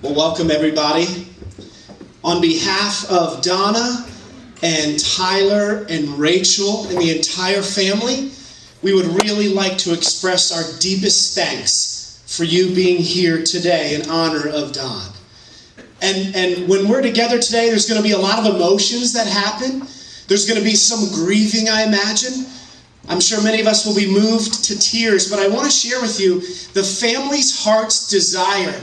Well, welcome everybody. On behalf of Donna and Tyler and Rachel and the entire family, we would really like to express our deepest thanks for you being here today in honor of Don. And when we're together today, there's going to be a lot of emotions that happen. There's going to be some grieving, I imagine. I'm sure many of us will be moved to tears, but I want to share with you the family's heart's desire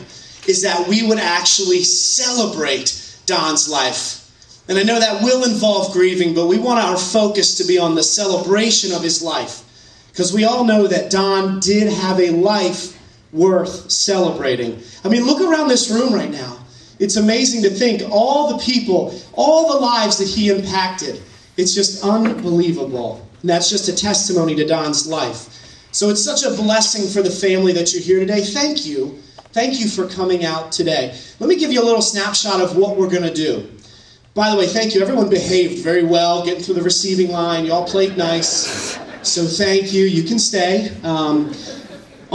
is that we would actually celebrate Don's life. And I know that will involve grieving, but we want our focus to be on the celebration of his life. Because we all know that Don did have a life worth celebrating. I mean, look around this room right now. It's amazing to think all the people, all the lives that he impacted. It's just unbelievable. And that's just a testimony to Don's life. So it's such a blessing for the family that you're here today. Thank you. Thank you for coming out today. Let me give you a little snapshot of what we're going to do. By the way, thank you. Everyone behaved very well, getting through the receiving line. You all played nice. So thank you. You can stay. On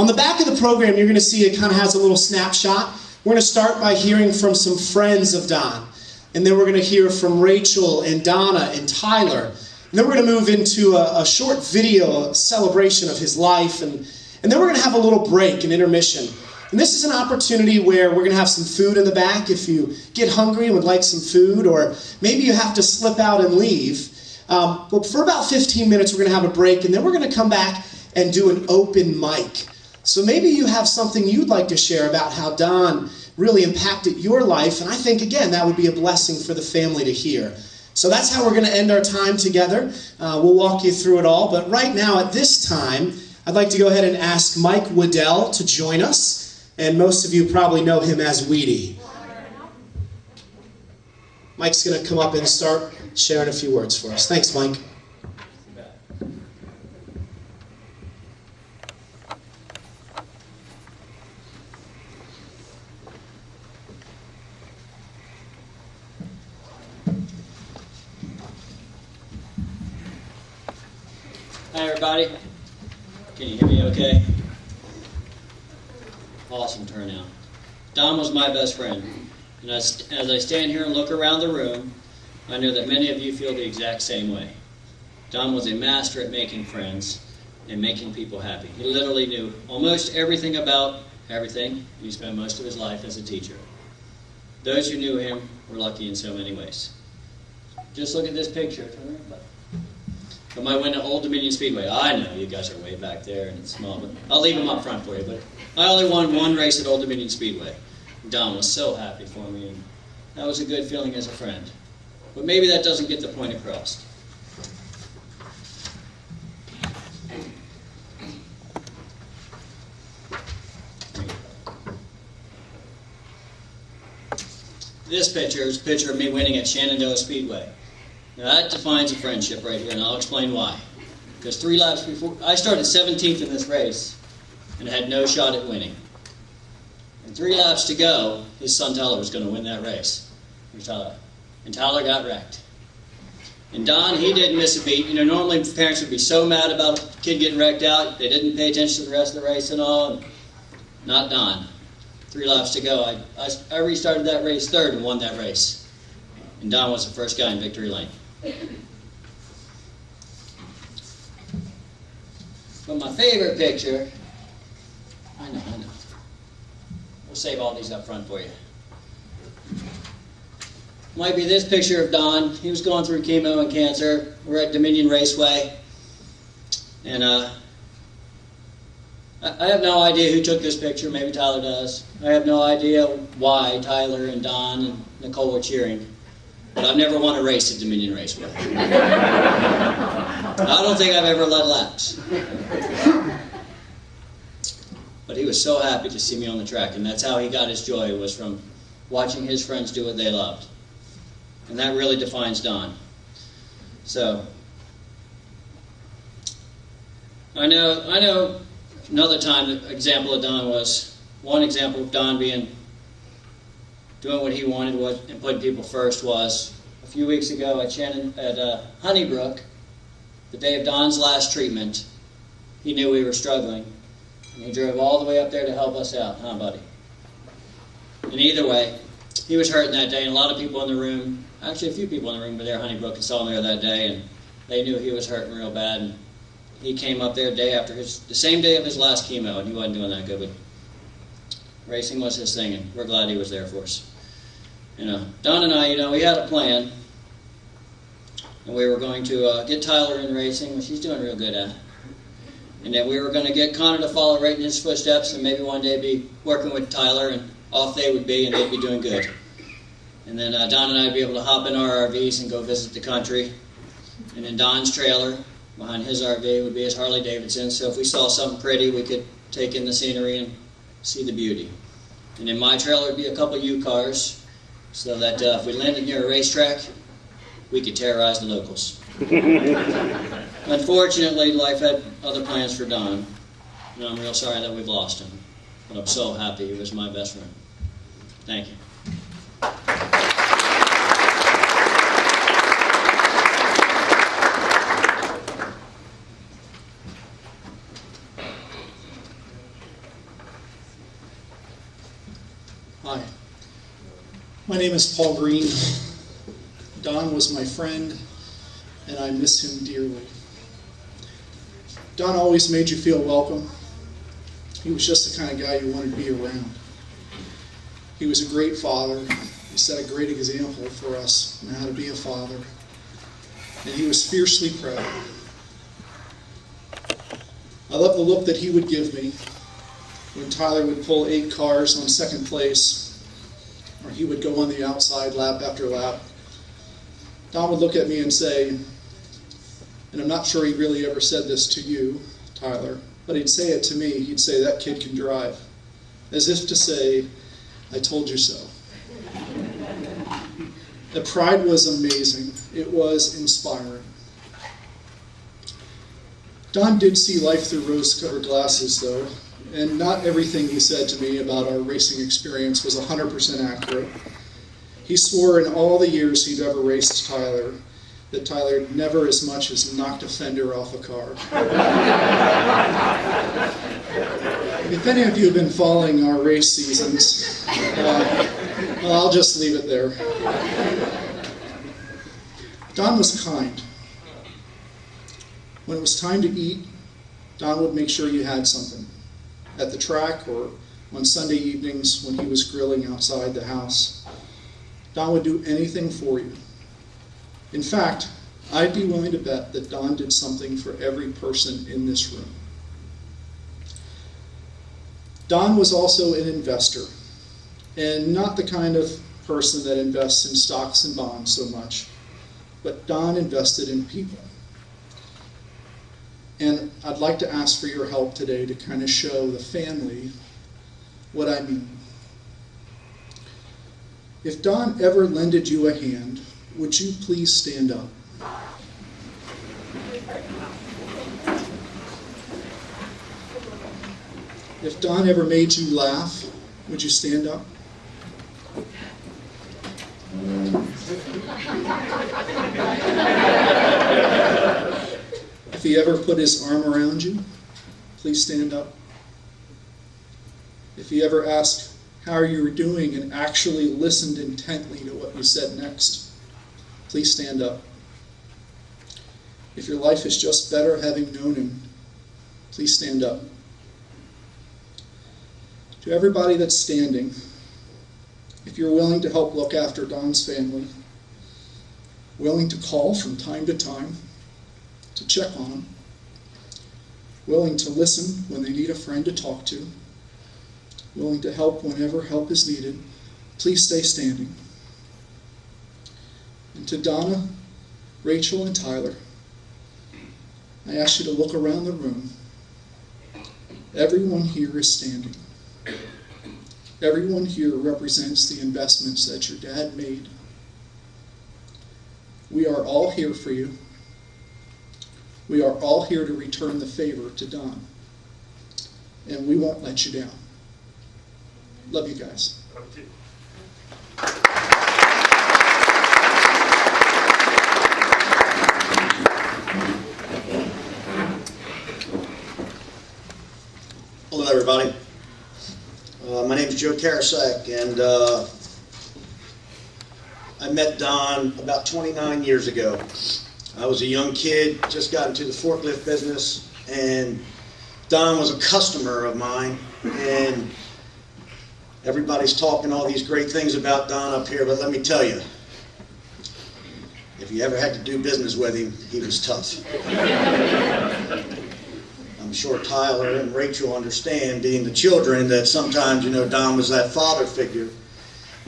the back of the program, you're going to see it kind of has a little snapshot. We're going to start by hearing from some friends of Don. And then we're going to hear from Rachel and Donna and Tyler. And then we're going to move into a short video, a celebration of his life. And then we're going to have a little break, an intermission. And this is an opportunity where we're going to have some food in the back if you get hungry and would like some food, or maybe you have to slip out and leave. But for about 15 minutes, we're going to have a break, and then we're going to come back and do an open mic. So maybe you have something you'd like to share about how Don really impacted your life, and I think, again, that would be a blessing for the family to hear. So that's how we're going to end our time together. We'll walk you through it all, but right now, at this time, I'd like to go ahead and ask Mike Waddell to join us. And most of you probably know him as Weedy. Mike's going to come up and start sharing a few words for us. Thanks, Mike. Hi, everybody. Can you hear me okay? Awesome turnout. Don was my best friend. And as I stand here and look around the room, I know that many of you feel the exact same way. Don was a master at making friends and making people happy. He literally knew almost everything about everything. He spent most of his life as a teacher. Those who knew him were lucky in so many ways. Just look at this picture. From my win at Old Dominion Speedway. I know you guys are way back there and it's small, but I'll leave them up front for you. But I only won one race at Old Dominion Speedway. Don was so happy for me, and that was a good feeling as a friend. But maybe that doesn't get the point across. This picture is a picture of me winning at Shenandoah Speedway. Now that defines a friendship right here, and I'll explain why. Because 3 laps before, I started 17th in this race and had no shot at winning. And 3 laps to go, his son Tyler was going to win that race. And Tyler got wrecked. And Don, he didn't miss a beat. You know, normally parents would be so mad about a kid getting wrecked out, they didn't pay attention to the rest of the race and all. And not Don. 3 laps to go, I restarted that race third and won that race. And Don was the first guy in victory lane. But my favorite picture, I know. We'll save all these up front for you. Might be this picture of Don. He was going through chemo and cancer. We're at Dominion Raceway. And I have no idea who took this picture. Maybe Tyler does. I have no idea why Tyler and Don and Nicole were cheering. But I've never won a race at Dominion Raceway. I don't think I've ever led laps. But he was so happy to see me on the track, and that's how he got his joy, was from watching his friends do what they loved. And that really defines Don. So, I know another time, the example of Don was, one example of Don doing what he wanted and putting people first was a few weeks ago at Honeybrook, the day of Don's last treatment. He knew we were struggling, and he drove all the way up there to help us out, huh, buddy? And either way, he was hurting that day, and a lot of people in the room, actually a few people in the room were there, Honeybrook and saw him there that day, and they knew he was hurting real bad. And he came up there the same day of his last chemo, and he wasn't doing that good, but racing was his thing, and we're glad he was there for us. Don and I, we had a plan, and we were going to get Tyler in racing, which he's doing real good at. And then we were going to get Connor to follow right in his footsteps, and maybe one day be working with Tyler, and off they would be, and they'd be doing good. And then Don and I would be able to hop in our RVs and go visit the country. And in Don's trailer, behind his RV, would be his Harley Davidson. So if we saw something pretty, we could take in the scenery and see the beauty. And in my trailer would be a couple U cars, so that if we landed near a racetrack, we could terrorize the locals. Unfortunately, life had other plans for Don, and I'm real sorry that we've lost him. But I'm so happy he was my best friend. Thank you. Hi, my name is Paul Green. Don was my friend, and I miss him dearly. Don always made you feel welcome. He was just the kind of guy you wanted to be around. He was a great father. He set a great example for us on how to be a father. And he was fiercely proud. I love the look that he would give me when Tyler would pull 8 cars on second place, or he would go on the outside lap after lap. Don would look at me and say, and I'm not sure he really ever said this to you, Tyler, but he'd say it to me. He'd say, "That kid can drive," as if to say, "I told you so." The pride was amazing. It was inspiring. Don did see life through rose-colored glasses, though, and not everything he said to me about our racing experience was 100% accurate. He swore in all the years he'd ever raced Tyler that Tyler had never as much as knocked a fender off a car. If any of you have been following our race seasons, well, I'll just leave it there. Don was kind. When it was time to eat, Don would make sure you had something. At the track or on Sunday evenings when he was grilling outside the house, Don would do anything for you. In fact, I'd be willing to bet that Don did something for every person in this room. Don was also an investor, and not the kind of person that invests in stocks and bonds so much, but Don invested in people. And I'd like to ask for your help today to kind of show the family what I mean. If Don ever lended you a hand, would you please stand up? If Don ever made you laugh, would you stand up? If he ever put his arm around you, please stand up. If he ever asked how you were doing and actually listened intently to what you said next, please stand up. If your life is just better having known him, please stand up. To everybody that's standing, if you're willing to help look after Don's family, willing to call from time to time to check on them, willing to listen when they need a friend to talk to, willing to help whenever help is needed, please stay standing. And to Donna, Rachel, and Tyler, I ask you to look around the room. Everyone here is standing. Everyone here represents the investments that your dad made. We are all here for you. We are all here to return the favor to Don. And we won't let you down. Love you guys. Hello, everybody. My name name's Joe Karasak, and I met Don about 29 years ago. I was a young kid, just got into the forklift business, and Don was a customer of mine, and everybody's talking all these great things about Don up here, but let me tell you, if you ever had to do business with him, he was tough. I'm sure Tyler and Rachel understand, being the children, that sometimes, Don was that father figure,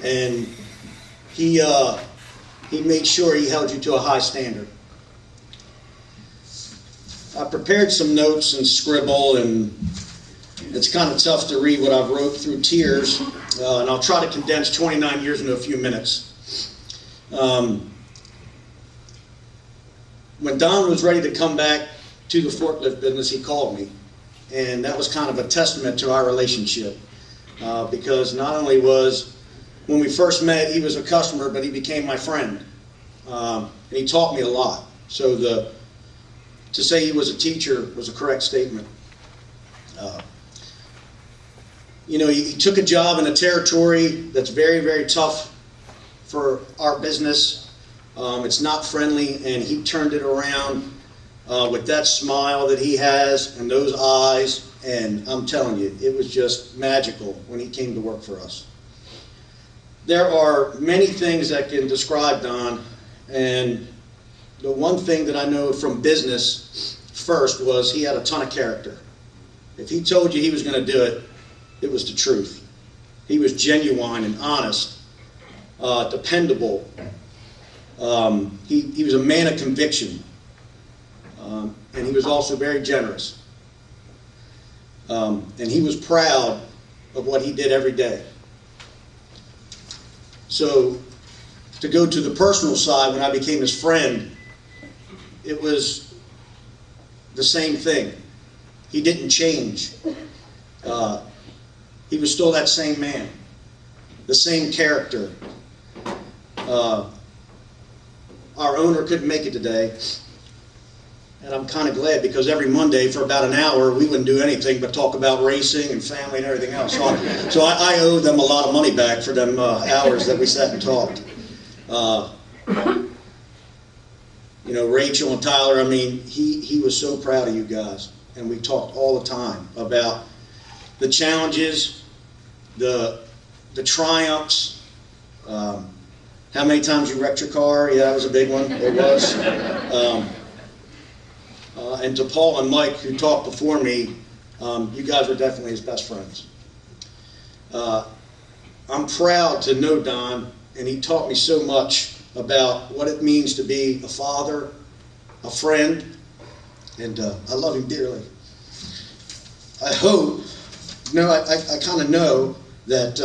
and he made sure he held you to a high standard. I prepared some notes and scribble, and it's kind of tough to read what I've wrote through tears, and I'll try to condense 29 years into a few minutes. When Don was ready to come back to the forklift business, he called me, and that was kind of a testament to our relationship, because not only was, when we first met, he was a customer, but he became my friend, and he taught me a lot. So to say he was a teacher was a correct statement. He took a job in a territory that's very, very tough for our business. It's not friendly, and he turned it around with that smile that he has and those eyes, and I'm telling you, it was just magical when he came to work for us. There are many things that can describe Don, and the one thing that I know from business first was he had a ton of character. If he told you he was going to do it, it was the truth. He was genuine and honest, dependable. He was a man of conviction, and he was also very generous. And he was proud of what he did every day. So, to go to the personal side, when I became his friend, it was the same thing. He didn't change. He was still that same man, the same character. Our owner couldn't make it today, and I'm kind of glad, because every Monday for about an hour we wouldn't do anything but talk about racing and family and everything else. So I owe them a lot of money back for them hours that we sat and talked. Rachel and Tyler, he was so proud of you guys, and we talked all the time about the challenges, the triumphs. How many times you wrecked your car? Yeah, that was a big one. It was. And to Paul and Mike, who talked before me, you guys were definitely his best friends. I'm proud to know Don, and he taught me so much about what it means to be a father, a friend, and I love him dearly. I hope, I kind of know that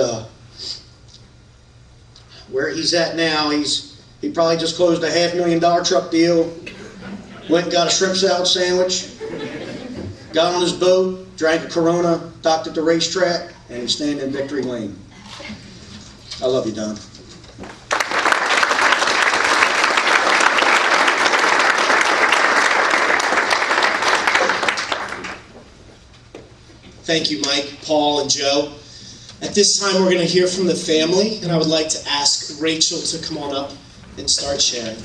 where he's at now, he probably just closed a $500,000 truck deal, went and got a shrimp salad sandwich, got on his boat, drank a Corona, docked at the racetrack, and he's standing in victory lane. I love you, Don. Thank you, Mike, Paul, and Joe. At this time, we're going to hear from the family, and I would like to ask Rachel to come on up and start sharing.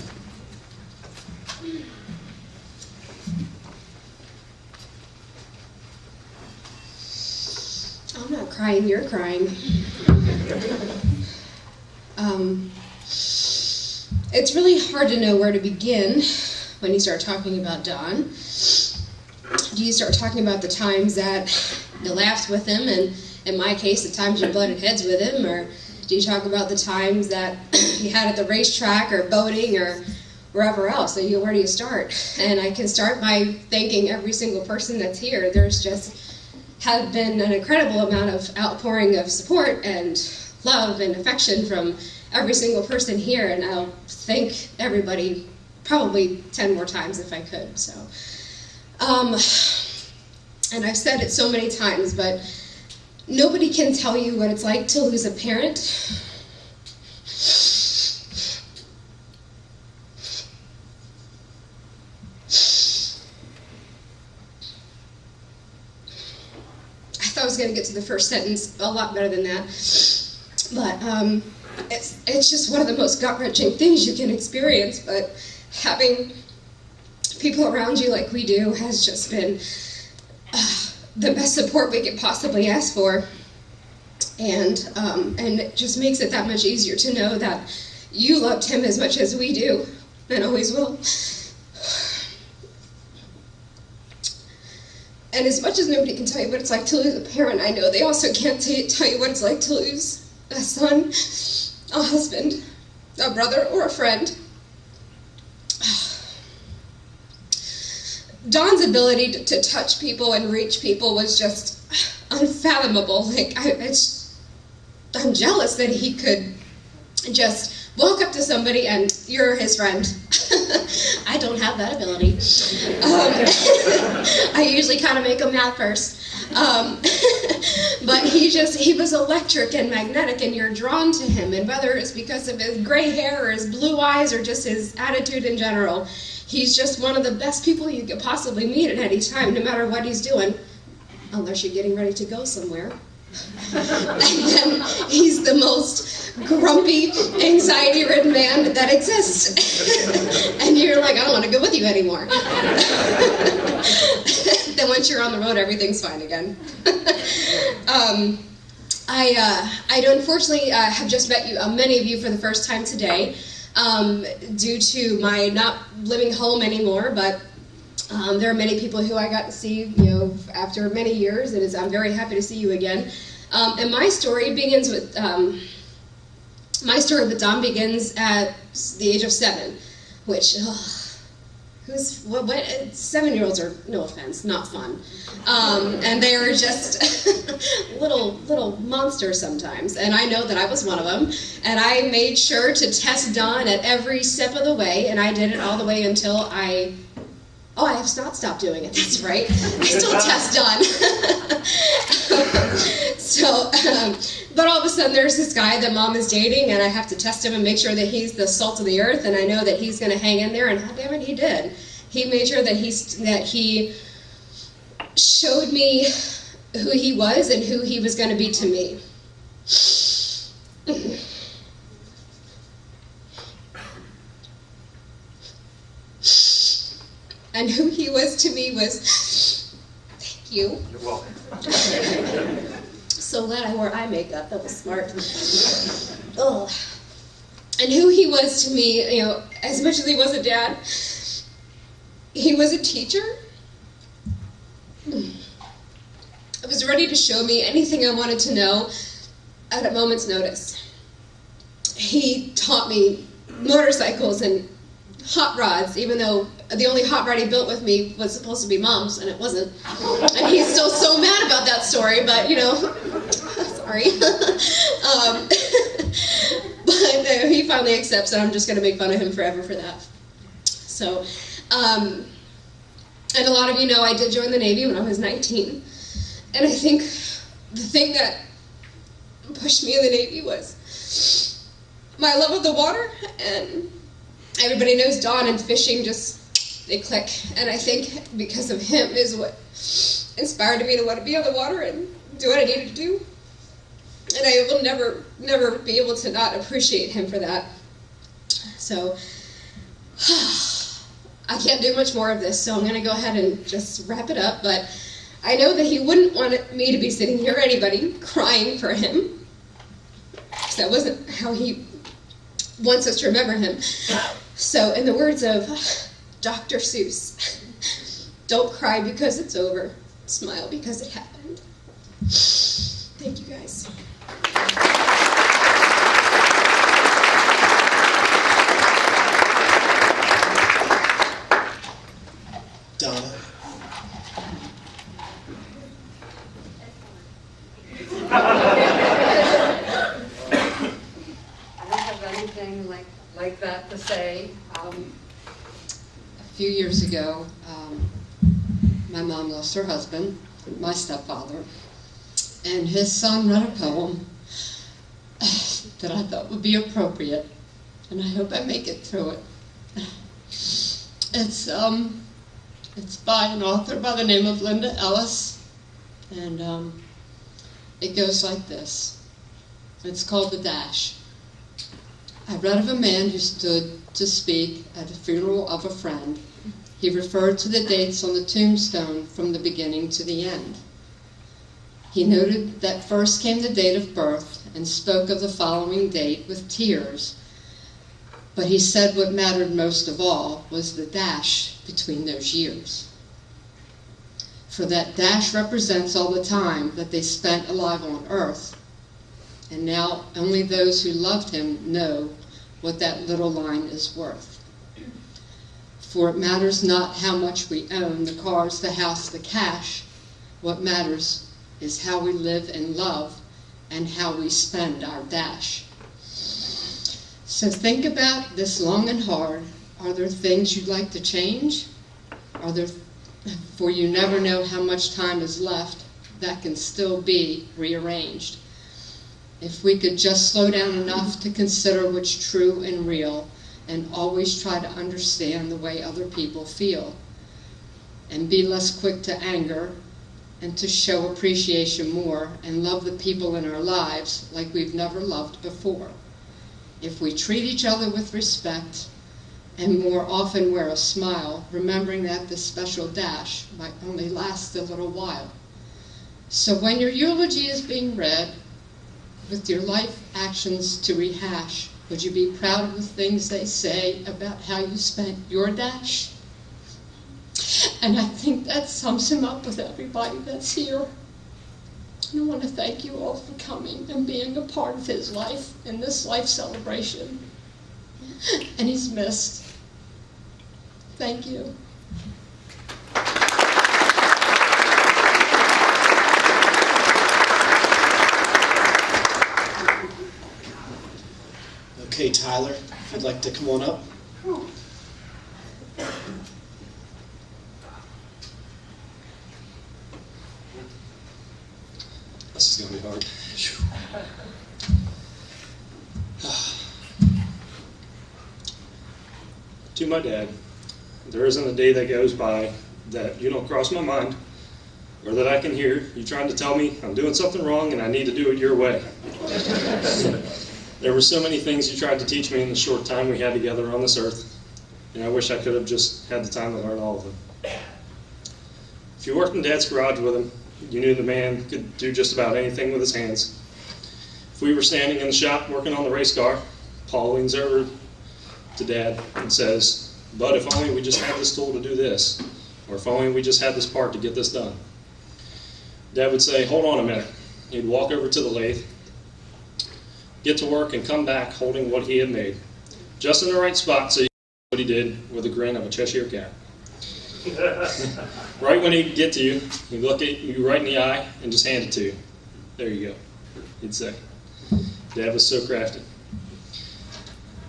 I'm not crying, you're crying. It's really hard to know where to begin when you start talking about Don. Do you start talking about the times that you laughed with him, and in my case, the times you butted heads with him, or do you talk about the times that you had at the racetrack or boating or wherever else? So where do you start? And I can start by thanking every single person that's here. There's just have been an incredible amount of outpouring of support and love and affection from every single person here, and I'll thank everybody probably 10 more times if I could. So, and I've said it so many times, but nobody can tell you what it's like to lose a parent. I thought I was going to going to get to the first sentence a lot better than that. But it's just one of the most gut-wrenching things you can experience. But having people around you like we do has just been the best support we could possibly ask for. And it just makes it that much easier to know that you loved him as much as we do, and always will. And as much as nobody can tell you what it's like to lose a parent, I know they also can't tell you what it's like to lose a son, a husband, a brother, or a friend. Don's ability to touch people and reach people was just unfathomable. Like, I'm jealous that he could just walk up to somebody and you're his friend. I don't have that ability. I usually kind of make him mad first. But he was electric and magnetic, and you're drawn to him. And whether it's because of his gray hair or his blue eyes or just his attitude in general, he's just one of the best people you could possibly meet at any time, no matter what he's doing, unless you're getting ready to go somewhere. And then he's the most grumpy, anxiety-ridden man that exists. And you're like, I don't want to go with you anymore. Then once you're on the road, everything's fine again. I unfortunately have just met many of you for the first time today, due to my not living home anymore, but there are many people who I got to see, after many years, and I'm very happy to see you again. And my story begins with, Don begins at the age of 7, which, what 7-year-olds are, no offense, not fun. And they are just little monsters sometimes. And I know that I was one of them. And I made sure to test Don at every step of the way, and I did it all the way until I have not stopped doing it, that's right. I still test Don. But all of a sudden there's this guy that Mom is dating, and I have to test him and make sure that he's the salt of the earth, and I know that he's going to hang in there, and God damn it, he did. He made sure that he showed me who he was and who he was going to be to me. And who he was to me was, thank you. You're welcome. So glad I wore eye makeup, that was smart. Oh. And who he was to me, as much as he was a dad, he was a teacher. He was ready to show me anything I wanted to know at a moment's notice. He taught me motorcycles and hot rods, even though the only hot rod he built with me was supposed to be Mom's, and it wasn't. And he's still so mad about that story, but, sorry. But he finally accepts that I'm just going to make fun of him forever for that. So, and a lot of you know I did join the Navy when I was 19. And I think the thing that pushed me in the Navy was my love of the water, and everybody knows Don and fishing they click. And I think because of him is what inspired me to want to be on the water and do what I needed to do. And I will never be able to not appreciate him for that. So, I can't do much more of this, so I'm going to go ahead and just wrap it up. But I know that he wouldn't want me to be sitting here or anybody crying for him, because that wasn't how he wants us to remember him. So, in the words of Dr. Seuss, don't cry because it's over, smile because it happened. Thank you, guys. Donna. I don't have anything like that to say. A few years ago, my mom lost her husband, my stepfather, and his son read a poem that I thought would be appropriate, and I hope I make it through it. It's by an author by the name of Linda Ellis, and It goes like this. It's called the dash. I read of a man who stood to speak at the funeral of a friend. He referred to the dates on the tombstone from the beginning to the end. He noted that first came the date of birth and spoke of the following date with tears. But he said what mattered most of all was the dash between those years. For that dash represents all the time that they spent alive on earth. And now only those who loved him know what that little line is worth. For it matters not how much we own, the cars, the house, the cash. What matters is how we live and love and how we spend our dash. So think about this long and hard. Are there things you'd like to change? For you never know how much time is left that can still be rearranged. If we could just slow down enough to consider what's true and real and always try to understand the way other people feel and be less quick to anger and to show appreciation more and love the people in our lives like we've never loved before. If we treat each other with respect and more often wear a smile, remembering that this special dash might only last a little while. So when your eulogy is being read, with your life actions to rehash, would you be proud of the things they say about how you spent your dash? And I think that sums him up with everybody that's here. And I want to thank you all for coming and being a part of his life in this life celebration. And he's missed. Thank you. Okay, Tyler, if you'd like to come on up. This is going to be hard. To my dad, there isn't a day that goes by that you don't cross my mind or that I can hear you trying to tell me I'm doing something wrong and I need to do it your way. There were so many things you tried to teach me in the short time we had together on this earth, and I wish I could have just had the time to learn all of them. If you worked in Dad's garage with him, you knew the man could do just about anything with his hands. If we were standing in the shop working on the race car, Paul leans over to Dad and says, "Bud, if only we just had this tool to do this, or if only we just had this part to get this done." Dad would say, "Hold on a minute." He'd walk over to the lathe, get to work, and come back holding what he had made, just in the right spot so you could see what he did with a grin of a Cheshire cat. Right when he'd get to you, he'd look at you right in the eye and just hand it to you. "There you go," he'd say. Dad was so crafty.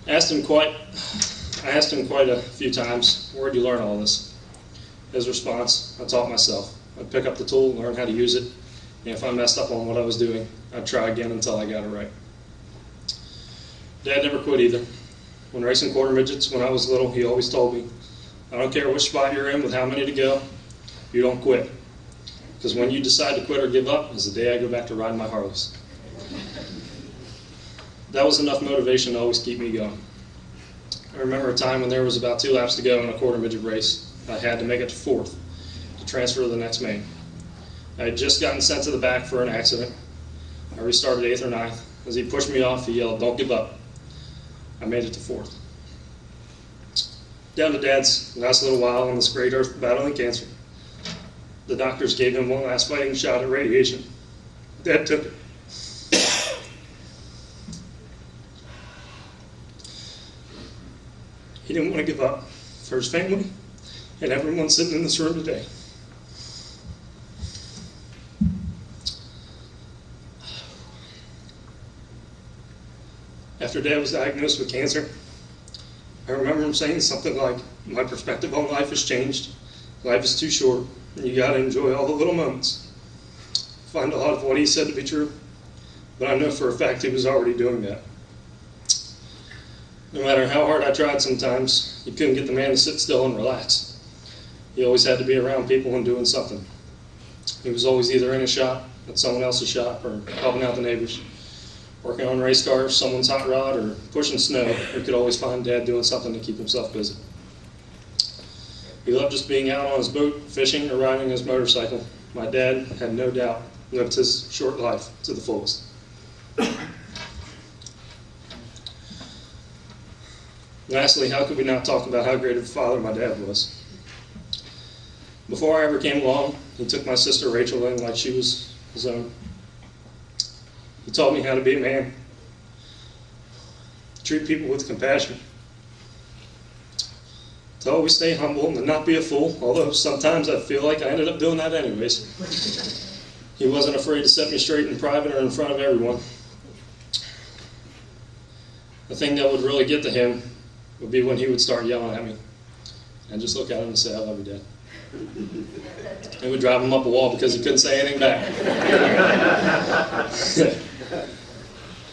I asked him quite a few times, "Where'd you learn all this?" His response, "I taught myself. I'd pick up the tool, learn how to use it, and if I messed up on what I was doing, I'd try again until I got it right." Dad never quit either. When racing quarter midgets when I was little, he always told me, "I don't care which spot you're in with how many to go, you don't quit. Because when you decide to quit or give up is the day I go back to riding my Harleys." That was enough motivation to always keep me going. I remember a time when there was about 2 laps to go in a quarter midget race. I had to make it to 4th to transfer to the next main. I had just gotten sent to the back for an accident. I restarted 8th or 9th. As he pushed me off, he yelled, "Don't give up." I made it to 4th. Down to Dad's last little while on this great earth battling cancer. The doctors gave him one last fighting shot at radiation. Dad took it. He didn't want to give up for his family and everyone sitting in this room today. After Dad was diagnosed with cancer, I remember him saying something like, "My perspective on life has changed. Life is too short, and you gotta enjoy all the little moments." I find a lot of what he said to be true, but I know for a fact he was already doing that. No matter how hard I tried sometimes, you couldn't get the man to sit still and relax. He always had to be around people and doing something. He was always either in a shop at someone else's shop or helping out the neighbors. Working on race cars, someone's hot rod, or pushing snow, we could always find Dad doing something to keep himself busy. He loved just being out on his boat, fishing, or riding his motorcycle. My dad had no doubt lived his short life to the fullest. Lastly, how could we not talk about how great of a father my dad was? Before I ever came along, he took my sister Rachel in like she was his own. He taught me how to be a man, treat people with compassion, to always stay humble and to not be a fool, although sometimes I feel like I ended up doing that anyways. He wasn't afraid to set me straight in private or in front of everyone. The thing that would really get to him would be when he would start yelling at me. And just look at him and say, "I love you, Dad." It would drive him up a wall because he couldn't say anything back.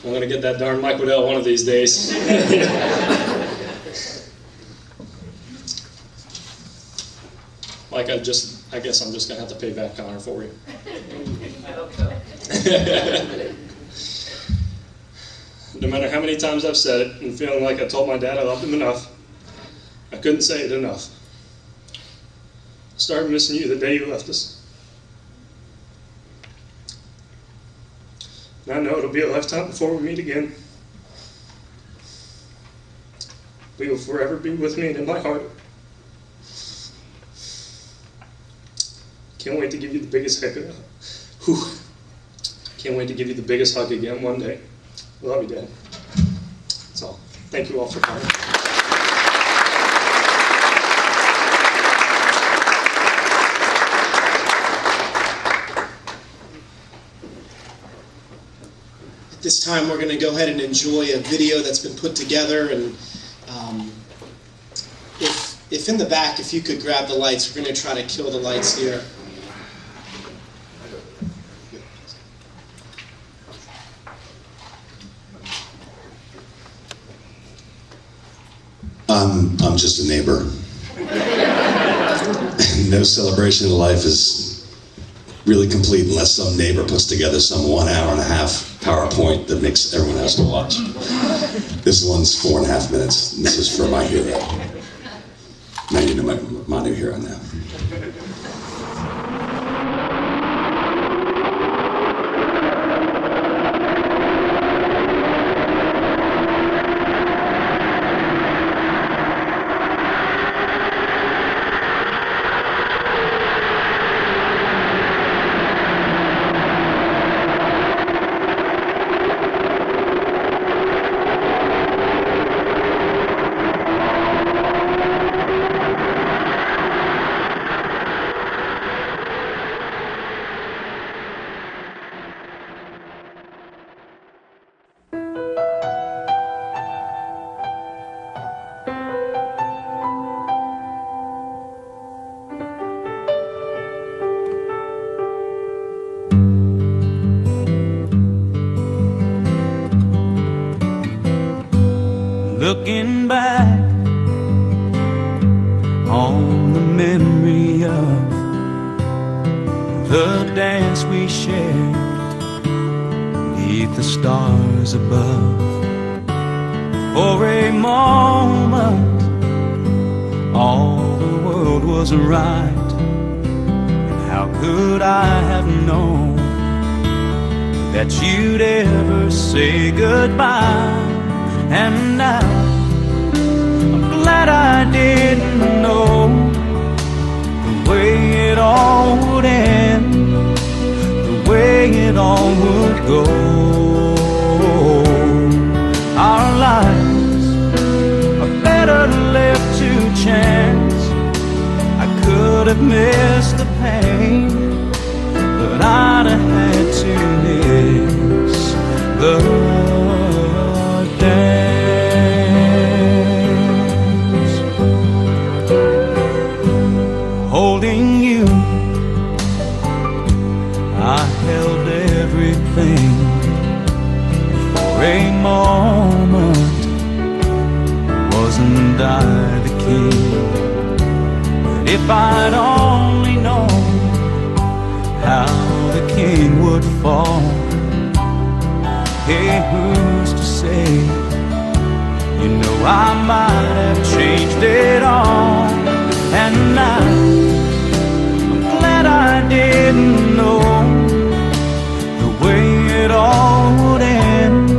I'm going to get that darn Mike Waddell one of these days. Mike, I guess I'm just going to have to pay back Connor for you. I hope so. No matter how many times I've said it and feeling like I told my dad I loved him enough, I couldn't say it enough. I started missing you the day you left us. And I know it'll be a lifetime before we meet again. But you'll forever be with me and in my heart. Can't wait to give you the biggest hug. Can't wait to give you the biggest hug again one day. I love you, Dad. That's all. Thank you all for coming. At this time, we're going to go ahead and enjoy a video that's been put together. And if in the back, if you could grab the lights, we're going to try to kill the lights here. I'm just a neighbor. No celebration of life is really complete unless some neighbor puts together some 1 hour and a half PowerPoint that makes everyone else to watch. This one's 4.5 minutes. This is for my hero. Now you know my new hero now. Looking back on the memory of the dance we shared beneath the stars above. For a moment all the world was right, and how could I have known that you'd ever say goodbye? And now I'm glad I didn't know the way it all would end, the way it all would go. Our lives are better left to chance. I could have missed the pain, but I'd have had to miss the dance. Holding you, I held everything. For a moment, wasn't I the king? But if I'd only known how the king king would fall. Hey, who's to say? You know I might have changed it all. And I'm glad I didn't know the way it all would end,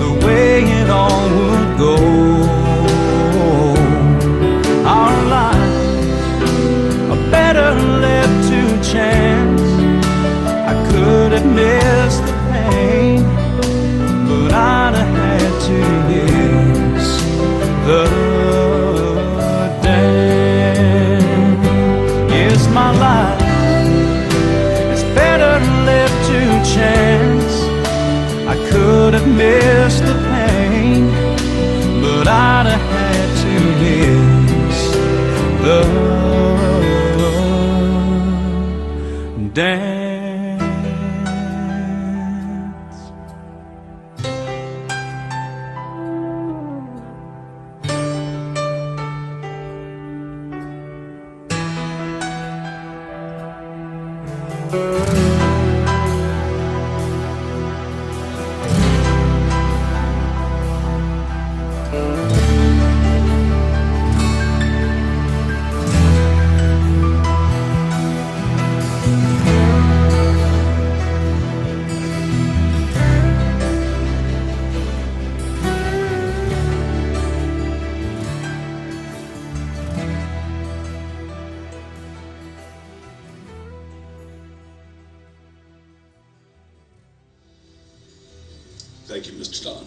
the way it all would go. Our lives are better left to chance. I could have missed the pain, but I'd have had to miss the dance. Yes, my life is better left to chance. I could have missed the pain, but I'd have had to miss the dance. Thank you, Mr. Don.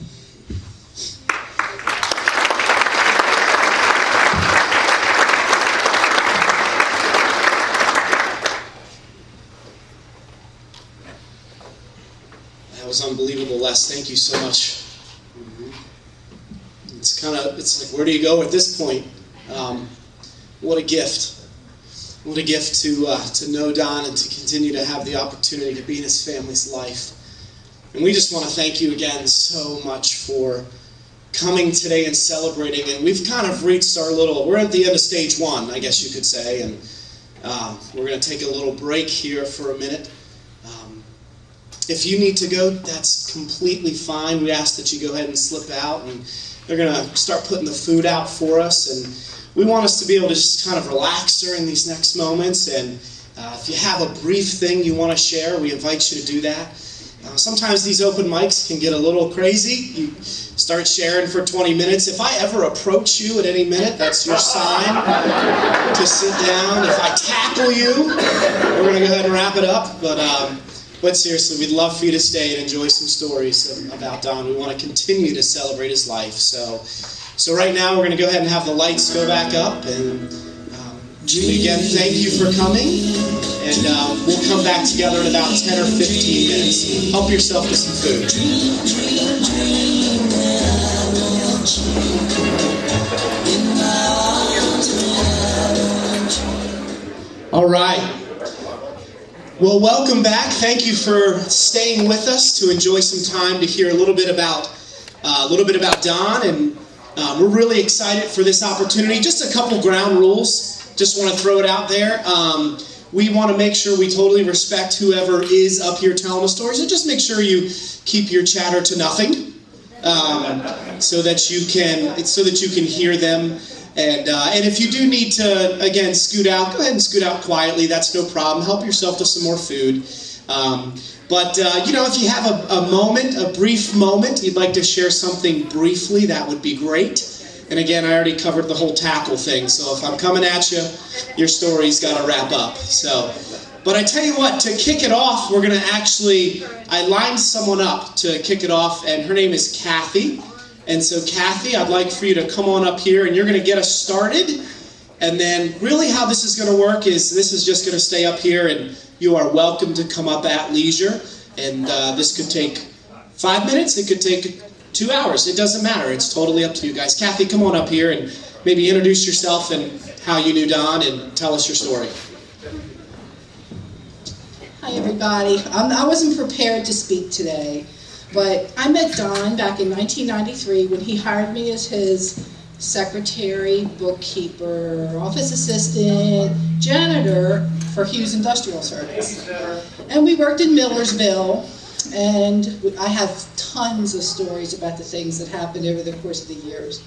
That was unbelievable, Les. Thank you so much. It's like, where do you go at this point? What a gift. What a gift to know Don and to continue to have the opportunity to be in his family's life. And we just want to thank you again so much for coming today and celebrating. And we've kind of reached we're at the end of stage one, I guess you could say. And we're going to take a little break here for a minute. If you need to go, that's completely fine. We ask that you go ahead and slip out. And they're going to start putting the food out for us. And we want us to be able to just kind of relax during these next moments. And if you have a brief thing you want to share, we invite you to do that. Sometimes these open mics can get a little crazy. You start sharing for 20 minutes. If I ever approach you at any minute, that's your sign to sit down. If I tackle you, we're going to go ahead and wrap it up. But seriously, we'd love for you to stay and enjoy some stories about Don. We want to continue to celebrate his life. So right now, we're going to go ahead and have the lights go back up. And again, thank you for coming. And we'll come back together in about 10 or 15 minutes. Help yourself to some food. All right. Well, welcome back. Thank you for staying with us to enjoy some time to hear a little bit about Don. And we're really excited for this opportunity. Just a couple ground rules. Just want to throw it out there. We want to make sure we totally respect whoever is up here telling the stories. So just make sure you keep your chatter to nothing, so that you can hear them. And if you do need to again scoot out, go ahead and scoot out quietly. That's no problem. Help yourself to some more food. But if you have a brief moment, you'd like to share something briefly, that would be great. And again, I already covered the whole tackle thing, so if I'm coming at you, your story's got to wrap up. But I tell you what, to kick it off, I lined someone up to kick it off, and her name is Kathy. And so Kathy, I'd like for you to come on up here, and you're going to get us started. And then really how this is going to work is this is just going to stay up here, and you are welcome to come up at leisure. And this could take 5 minutes, it could take 2 hours. It doesn't matter. It's totally up to you guys. Kathy, come on up here and maybe introduce yourself and how you knew Don and tell us your story. Hi, everybody. I wasn't prepared to speak today, but I met Don back in 1993 when he hired me as his secretary, bookkeeper, office assistant, janitor for Hughes Industrial Service. And we worked in Millersville, and I have tons of stories about the things that happened over the course of the years.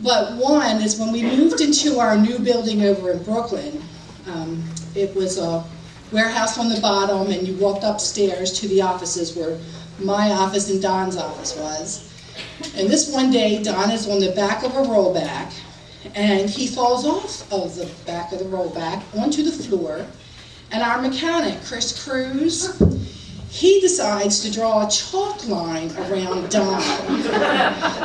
But one is when we moved into our new building over in Brooklyn, it was a warehouse on the bottom, and you walked upstairs to the offices where my office and Don's office was. And this one day, Don is on the back of a rollback, and he falls off of the back of the rollback onto the floor, and our mechanic, Chris Cruz, he decides to draw a chalk line around Don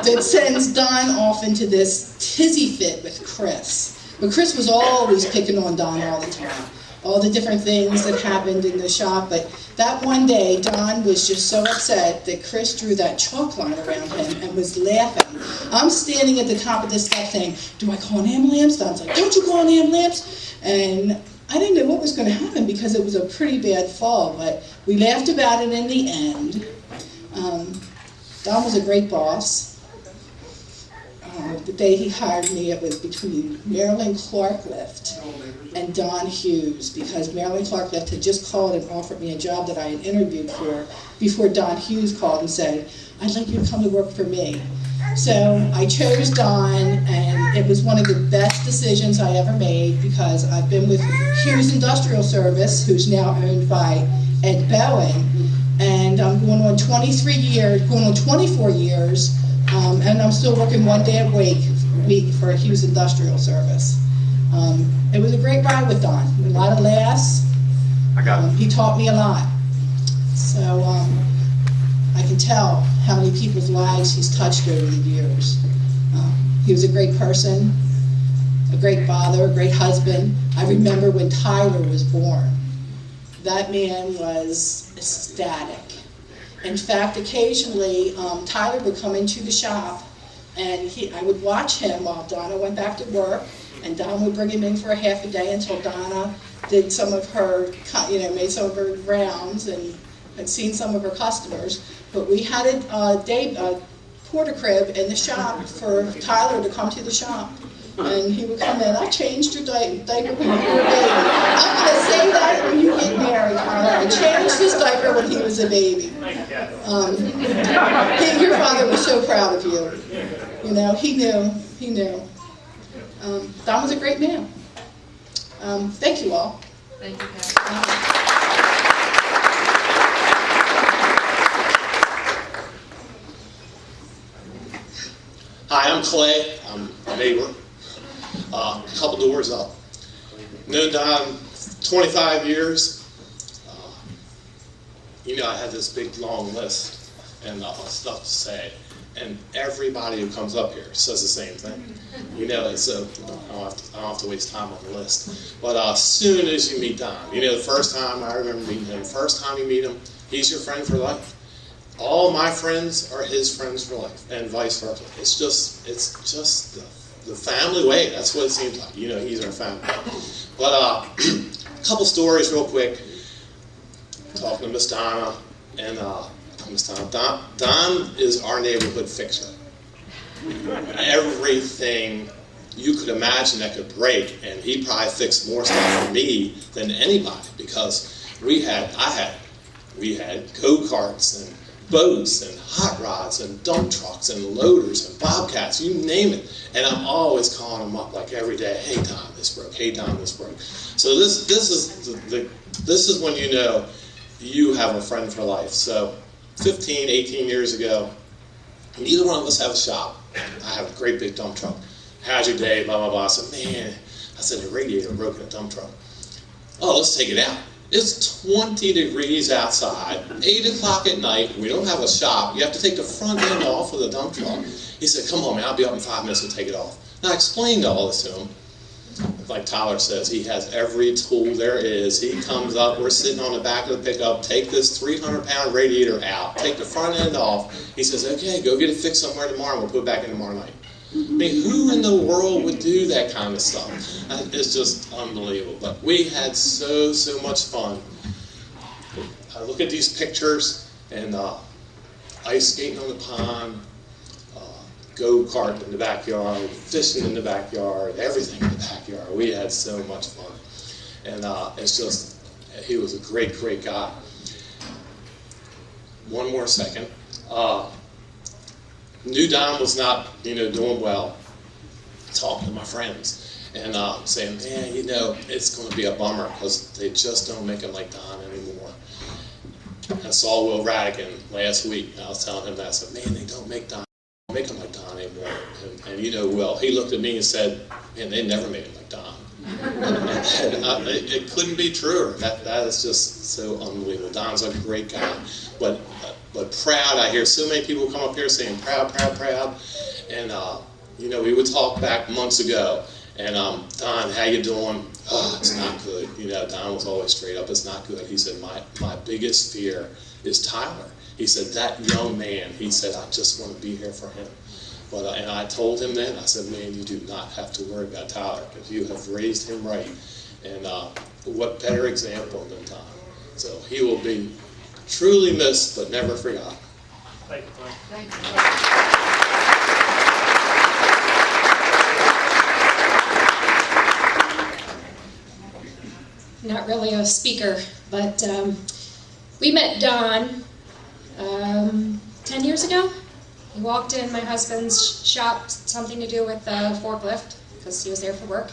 that sends Don off into this tizzy fit with Chris. But Chris was always picking on Don all the time, all the different things that happened in the shop. But that one day, Don was just so upset that Chris drew that chalk line around him and was laughing. I'm standing at the top of this step saying, do I call an ambulance? Don's like, don't you call an ambulance? And I didn't know what was going to happen because it was a pretty bad fall, but we laughed about it in the end. Don was a great boss. The day he hired me, it was between Marilyn Clark-Lift and Don Hughes, because Marilyn Clark-Lift had just called and offered me a job that I had interviewed for before Don Hughes called and said, I'd like you to come to work for me. So I chose Don, and it was one of the best decisions I ever made, because I've been with Hughes Industrial Service, who's now owned by Ed Bowen, and I'm going on 24 years, and I'm still working one day a week for Hughes Industrial Service. It was a great ride with Don, a lot of laughs. He taught me a lot. So I can tell how many people's lives he's touched over the years. He was a great person, a great father, a great husband. I remember when Tyler was born. That man was ecstatic. In fact, occasionally, Tyler would come into the shop, and I would watch him while Donna went back to work, and Don would bring him in for a half a day until Donna did some of her, made some of her rounds and had seen some of her customers. But we had a porter crib in the shop for Tyler to come to the shop. And he would come in, I changed your diaper when you were a baby. I'm going to say that when you get married, Tyler. I changed his diaper when he was a baby. Your father was so proud of you. He knew. Don was a great man. Thank you all. Thank you, Pat. Hi, I'm Clay. I'm a neighbor. A couple doors up. Known Don 25 years. I had this big long list and stuff to say. And everybody who comes up here says the same thing. So I don't have to waste time on the list. But as soon as you meet Don, the first time I remember meeting him, first time you meet him, he's your friend for life. All my friends are his friends for life, and vice versa. It's just the family way. That's what it seems like. He's our family. But a couple stories real quick. Talking to Miss Donna, and Miss Donna. Don is our neighborhood fixer. Everything you could imagine that could break, and he probably fixed more stuff for me than anybody, because we had go-karts and boats and hot rods and dump trucks and loaders and bobcats, you name it. And I'm always calling him up like every day, hey Don, this broke, hey Don, this broke. So this is when you have a friend for life. So 15, 18 years ago, neither one of us have a shop. I have a great big dump truck. How's your day, blah, blah, blah. I said, the radiator broke in a dump truck. Oh, let's take it out. It's 20 degrees outside, 8 o'clock at night, we don't have a shop, you have to take the front end off of the dump truck. He said, come on man, I'll be up in 5 minutes, we'll take it off. And I explained all this to him. Like Tyler says, he has every tool there is. He comes up, we're sitting on the back of the pickup, take this 300-pound radiator out, take the front end off. He says, okay, go get it fixed somewhere tomorrow, and we'll put it back in tomorrow night. I mean, who in the world would do that kind of stuff? It's just unbelievable. But we had so much fun. I look at these pictures, and ice skating on the pond, go-kart in the backyard, fishing in the backyard, everything in the backyard. We had so much fun. And it's just, he was a great, great guy. One more second. Knew Don was not, doing well. Talking to my friends and saying, man, it's going to be a bummer because they just don't make him like Don anymore. I saw Will Radigan last week. And I was telling him that. I said, man, they don't make him like Don anymore. And Will, he looked at me and said, man, they never made him like Don. And it couldn't be truer. That is just so unbelievable. Don's a great guy, but proud. I hear so many people come up here saying proud, proud, proud, and we would talk back months ago. And Don, how you doing? Oh, it's not good. Don was always straight up. It's not good. He said my biggest fear is Tyler. He said that young man. He said I just want to be here for him. But and I told him then, I said, man, you do not have to worry about Tyler because you have raised him right. And what better example than Tom? So he will be truly missed, but never forgotten. Thank you, Tom. Thank you. Not really a speaker, but we met Don 10 years ago. He walked in my husband's shop, something to do with the forklift, because he was there for work.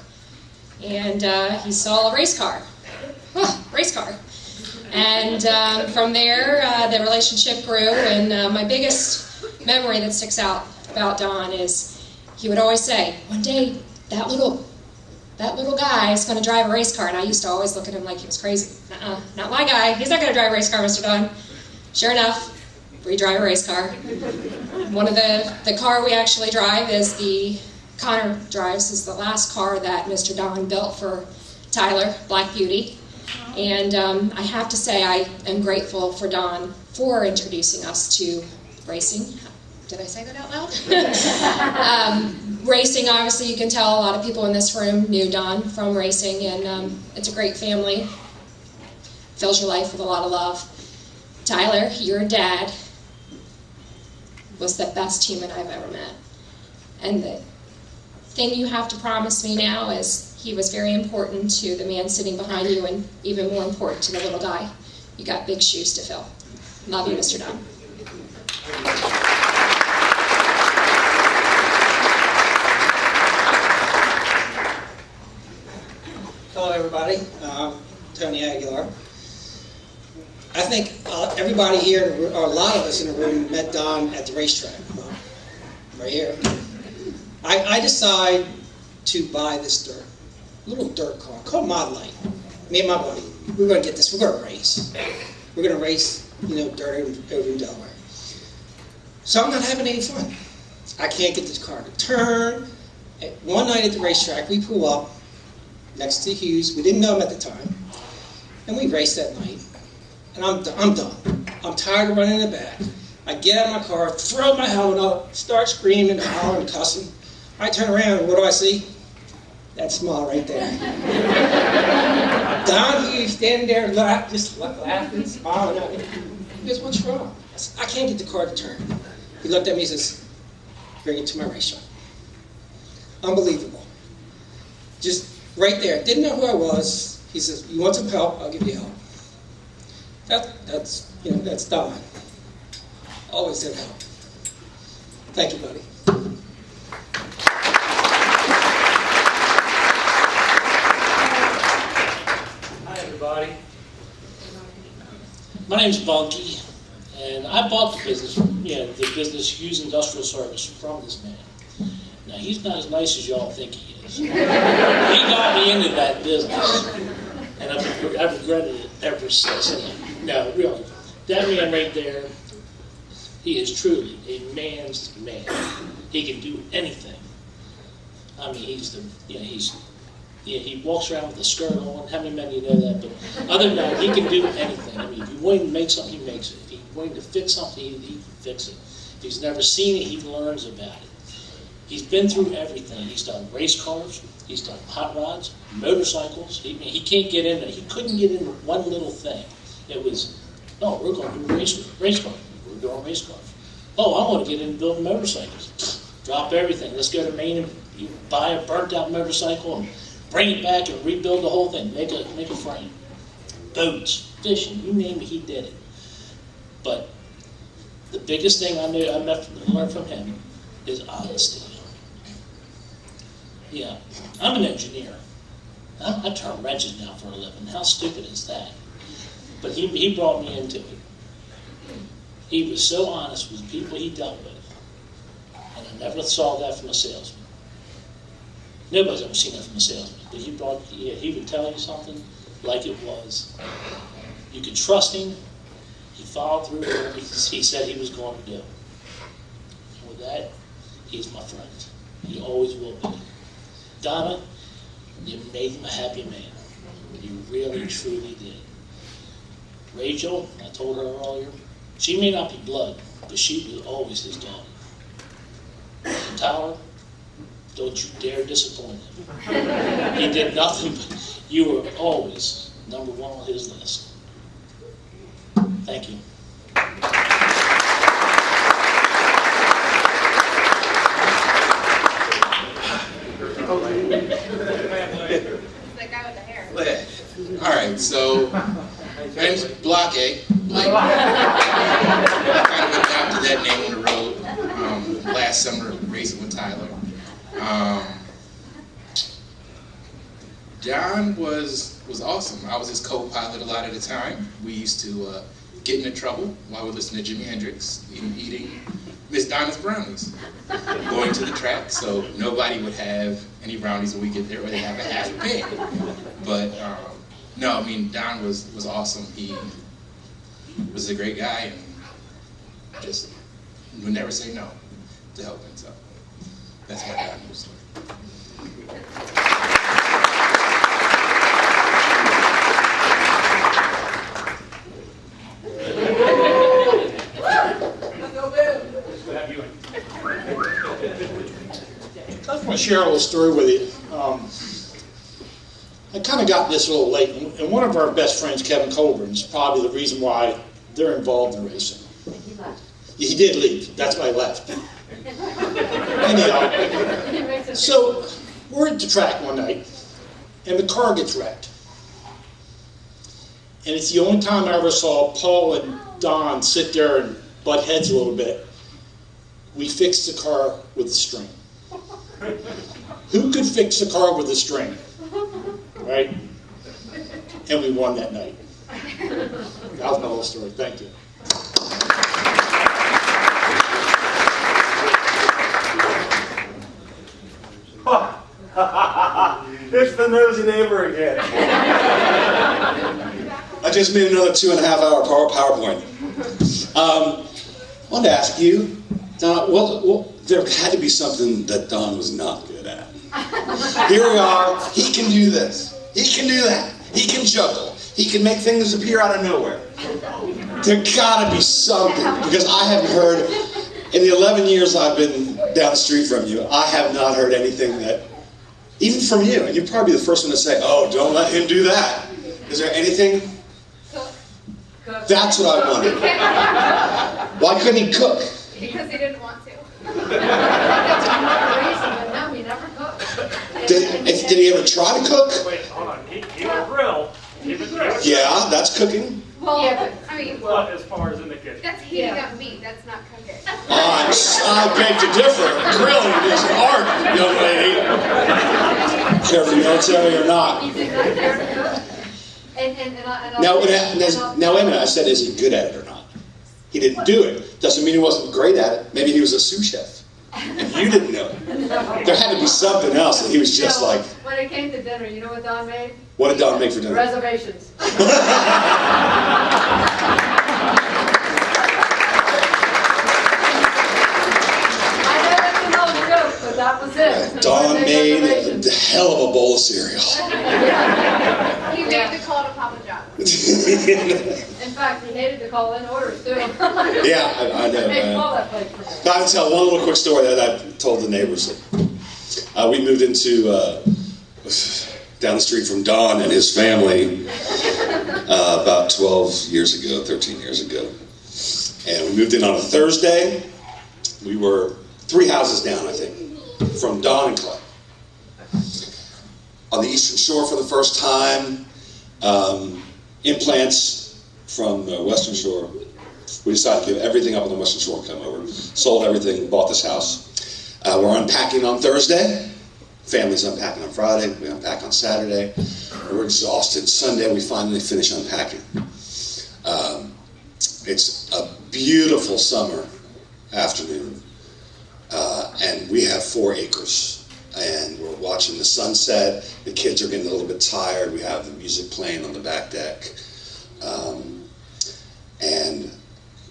And he saw a race car. Oh, race car. And from there, the relationship grew. And my biggest memory that sticks out about Don is he would always say, one day, that little guy is going to drive a race car. And I used to always look at him like he was crazy. Not my guy. He's not going to drive a race car, Mr. Don. Sure enough, we drive a race car. One of the car we actually drive is Connor drives is the last car that Mr. Don built for Tyler, Black Beauty. And I have to say I am grateful for Don for introducing us to racing. Did I say that out loud? Racing, obviously, you can tell a lot of people in this room knew Don from racing, and it's a great family. Fills your life with a lot of love. Tyler, your dad was the best human I've ever met. And the thing you have to promise me now is he was very important to the man sitting behind you and even more important to the little guy. You got big shoes to fill. Love you, Mr. Don. Hello, everybody. Tony Aguilar. I think everybody here, or a lot of us in the room, met Don at the racetrack, right here. I decide to buy this little dirt car called Mod Light. Me and my buddy, we're going to get this. We're going to race. We're going to race, dirt over in Delaware. So I'm not having any fun. I can't get this car to turn. One night at the racetrack, we pull up next to Hughes. We didn't know him at the time, and we raced that night. And I'm done. I'm tired of running in the back. I get out of my car, throw my helmet up, start screaming and hollering and cussing. I turn around, and what do I see? That smile right there. Don Hughes standing there just laughing, smiling at me. He goes, what's wrong? I said, I can't get the car to turn. He looked at me and says, bring it to my racetrack. Unbelievable. Just right there. Didn't know who I was. He says, you want some help? I'll give you help. That's Don. Always said help. Thank you, buddy. Hi, everybody. My name's Bunky, and I bought the business Hughes Industrial Service from this man. Now, he's not as nice as y'all think he is. He got me into that business, and I've regretted it ever since. No, really. That man right there, he is truly a man's man. He can do anything. I mean, he walks around with a skirt on. How many men of you know that? But other than that, he can do anything. I mean, if he's willing to make something, he makes it. If he's willing to fix something, he can fix it. If he's never seen it, he learns about it. He's been through everything. He's done race cars. He's done hot rods, motorcycles. He can't get into. He couldn't get into one little thing. It was, no, we're going to do race cars. We're doing race cars. Oh, I want to get into building motorcycles. Drop everything. Let's go to Maine and buy a burnt out motorcycle and bring it back and rebuild the whole thing, make a frame. Boats, fishing, you name it, he did it. But the biggest thing I learned from him is honesty. Yeah, I'm an engineer. I turn wrenches now for a living. How stupid is that? But he brought me into it. He was so honest with the people he dealt with. And I never saw that from a salesman. Nobody's ever seen that from a salesman. But he would tell you something like it was. You could trust him. He followed through with what he said he was going to do. And with that, he's my friend. He always will be. Donna, you made him a happy man. You really, truly did. Rachel, I told her earlier, she may not be blood, but she was always his daughter. And Tyler, don't you dare disappoint him. He did nothing, but you were always number one on his list. Thank you. That guy with the hair. All right, so my name's Blake. Blake. I kind of adopted that name on the road last summer racing with Tyler. John was awesome. I was his co-pilot a lot of the time. We used to get into trouble while we listened to Jimi Hendrix, eating Miss Donna's brownies, going to the track so nobody would have any brownies when we get there, or they have a half a pen. But no, I mean, Don was awesome. He was a great guy and just would never say no to helping. So that's my Don Hughes story. I just want to share a little story with you. I kind of got this a little late, and one of our best friends, Kevin Colburn, is probably the reason why they're involved in racing. He did leave. That's why he left. Anyhow, so we're at the track one night, and the car gets wrecked. And it's the only time I ever saw Paul and Don sit there and butt heads a little bit. We fixed the car with a string. Who could fix a car with a string? Right? And we won that night. That was my little story. Thank you. It's the nosy neighbor again. I just made another 2.5-hour PowerPoint. I wanted to ask you, Don, well, there had to be something that Don was not good at. Here we are. He can do this. He can do that. He can juggle. He can make things appear out of nowhere. There gotta be something, because I haven't heard, in the 11 years I've been down the street from you, I have not heard anything that, even from you, and you're probably the first one to say, oh, don't let him do that. Is there anything? Cook. That's what I wanted. Why couldn't he cook? Because he didn't want to. Did he ever try to cook? Wait, hold on. He would grill. Yeah, that's cooking. Well, yeah, but, I mean, But as far as in the kitchen. that's heating up meat. That's not cooking. I beg to differ. Grilling is an art, young lady. Careful, you don't tell me you're not. Now, wait a minute. I said, is he good at it or not? He didn't do it. Doesn't mean he wasn't great at it. Maybe he was a sous chef. And you didn't know. There had to be something else that he was just like. When it came to dinner, you know what Don made? What did Don make for dinner? Reservations. I know that's an old joke, but that was it. Don made a hell of a bowl of cereal. He made the call to Papa John's. In fact, he hated to call in orders, too. Yeah, I know. They call that place for him. I can tell one little quick story that I told the neighbors. We moved into down the street from Don and his family about 12 years ago, 13 years ago. And we moved in on a Thursday. We were 3 houses down, I think, from Don and Clay. on the Eastern Shore for the first time, implants from the Western Shore. We decided to give everything up on the Western Shore and come over. Sold everything, bought this house. We're unpacking on Thursday. Family's unpacking on Friday. We unpack on Saturday. We're exhausted. Sunday, we finally finish unpacking. It's a beautiful summer afternoon. And we have 4 acres. And we're watching the sunset. The kids are getting a little bit tired. We have the music playing on the back deck. And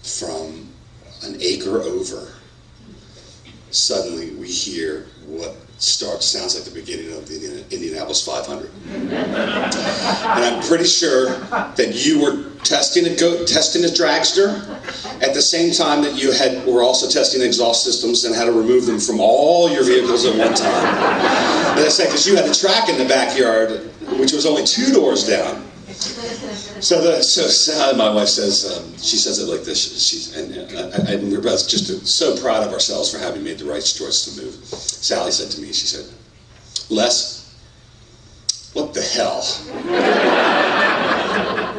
from an acre over, suddenly we hear what sounds like the beginning of the Indianapolis 500. And I'm pretty sure that you were testing a dragster at the same time that you were also testing exhaust systems and had to remove them from all your vehicles at one time. And I said, because you had the track in the backyard, which was only 2 doors down. So my wife says, she says it like this, and we're both just so proud of ourselves for having made the right choice to move. Sally said to me, she said, Les, what the hell?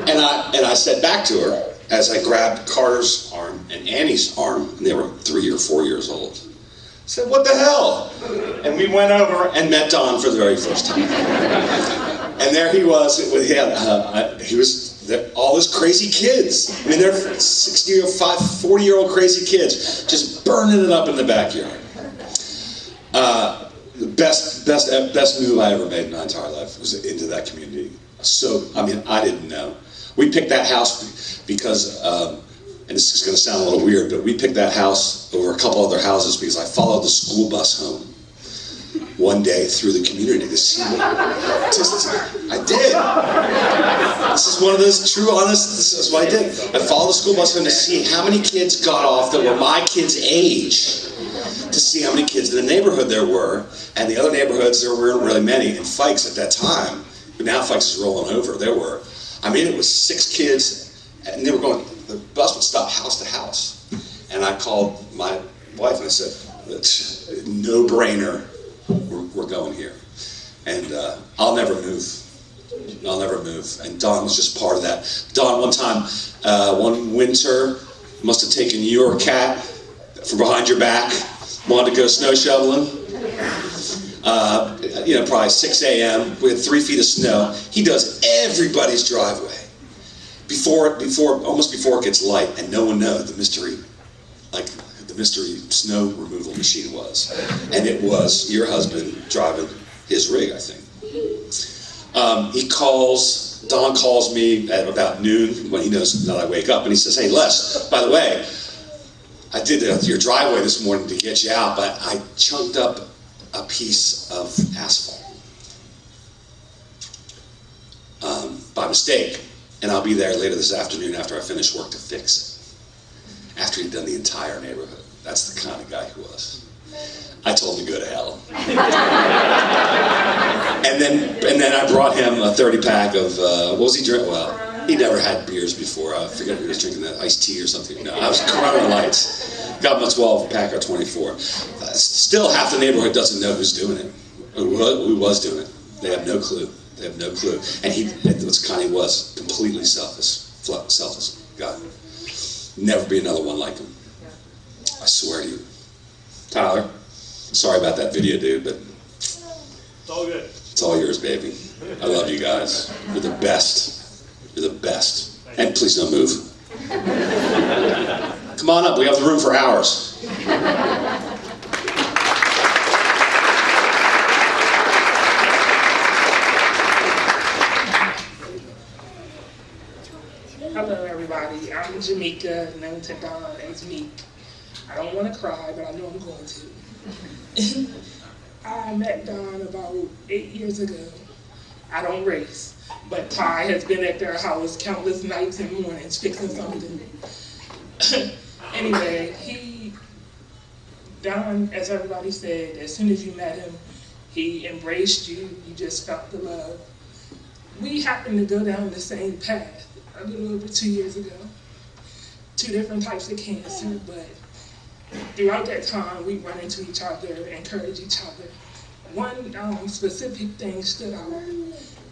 And I said back to her, as I grabbed Carter's arm and Annie's arm, and they were 3 or 4 years old, I said, what the hell? And we went over and met Don for the very first time. And there he was, he was all those crazy kids. I mean, they're 40-year-old crazy kids just burning it up in the backyard. The best move I ever made in my entire life was into that community. So, I mean, I didn't know. We picked that house because, and this is going to sound a little weird, but we picked that house over a couple other houses because I followed the school bus home one day through the community to see what I did. This is one of those true, honest, this is what I did. I followed the school bus home to see how many kids got off that were my kids' age, to see how many kids in the neighborhood there were, and the other neighborhoods there weren't really many. In Fikes at that time, but now Fikes is rolling over, there were, I mean, it was 6 kids, and they were going, the bus would stop house to house. And I called my wife and I said, no brainer. We're going here. And I'll never move. I'll never move. And Don was just part of that. Don, one time, one winter, must have taken your cat from behind your back, wanted to go snow shoveling. Probably 6 a.m. We had 3 feet of snow. He does everybody's driveway almost before it gets light, and no one knows the mystery snow removal machine was. And it was your husband driving his rig, I think. Don calls me at about noon when he knows that I wake up, and he says, hey Les, by the way, I did your driveway this morning to get you out, but I chunked up a piece of asphalt by mistake, and I'll be there later this afternoon after I finish work to fix it. After he'd done the entire neighborhood. That's the kind of guy he was. I told him to go to hell. and then I brought him a 30-pack of, what was he drinking? Well, he never had beers before. I forget if he was drinking that iced tea or something. No, I was Corona Lights. Got him a 12-pack or 24. Still, half the neighborhood doesn't know who's doing it. Who was doing it. They have no clue. They have no clue. And what's kind of was completely selfish guy. Never be another one like him. I swear to you. Tyler, sorry about that video, dude, but it's all good. It's all yours, baby. I love you guys. You're the best. You're the best. And please don't move. Come on up. We have the room for hours. Hello, everybody. I'm Jamaica, known to Don as Meek. I don't want to cry, but I know I'm going to. I met Don about 8 years ago. I don't race, but Ty has been at their house countless nights and mornings fixing something. Anyway, Don, as everybody said, as soon as you met him, he embraced you. You just felt the love. We happened to go down the same path a little over 2 years ago. 2 different types of cancer, but throughout that time, we run into each other, encourage each other. one specific thing stood out.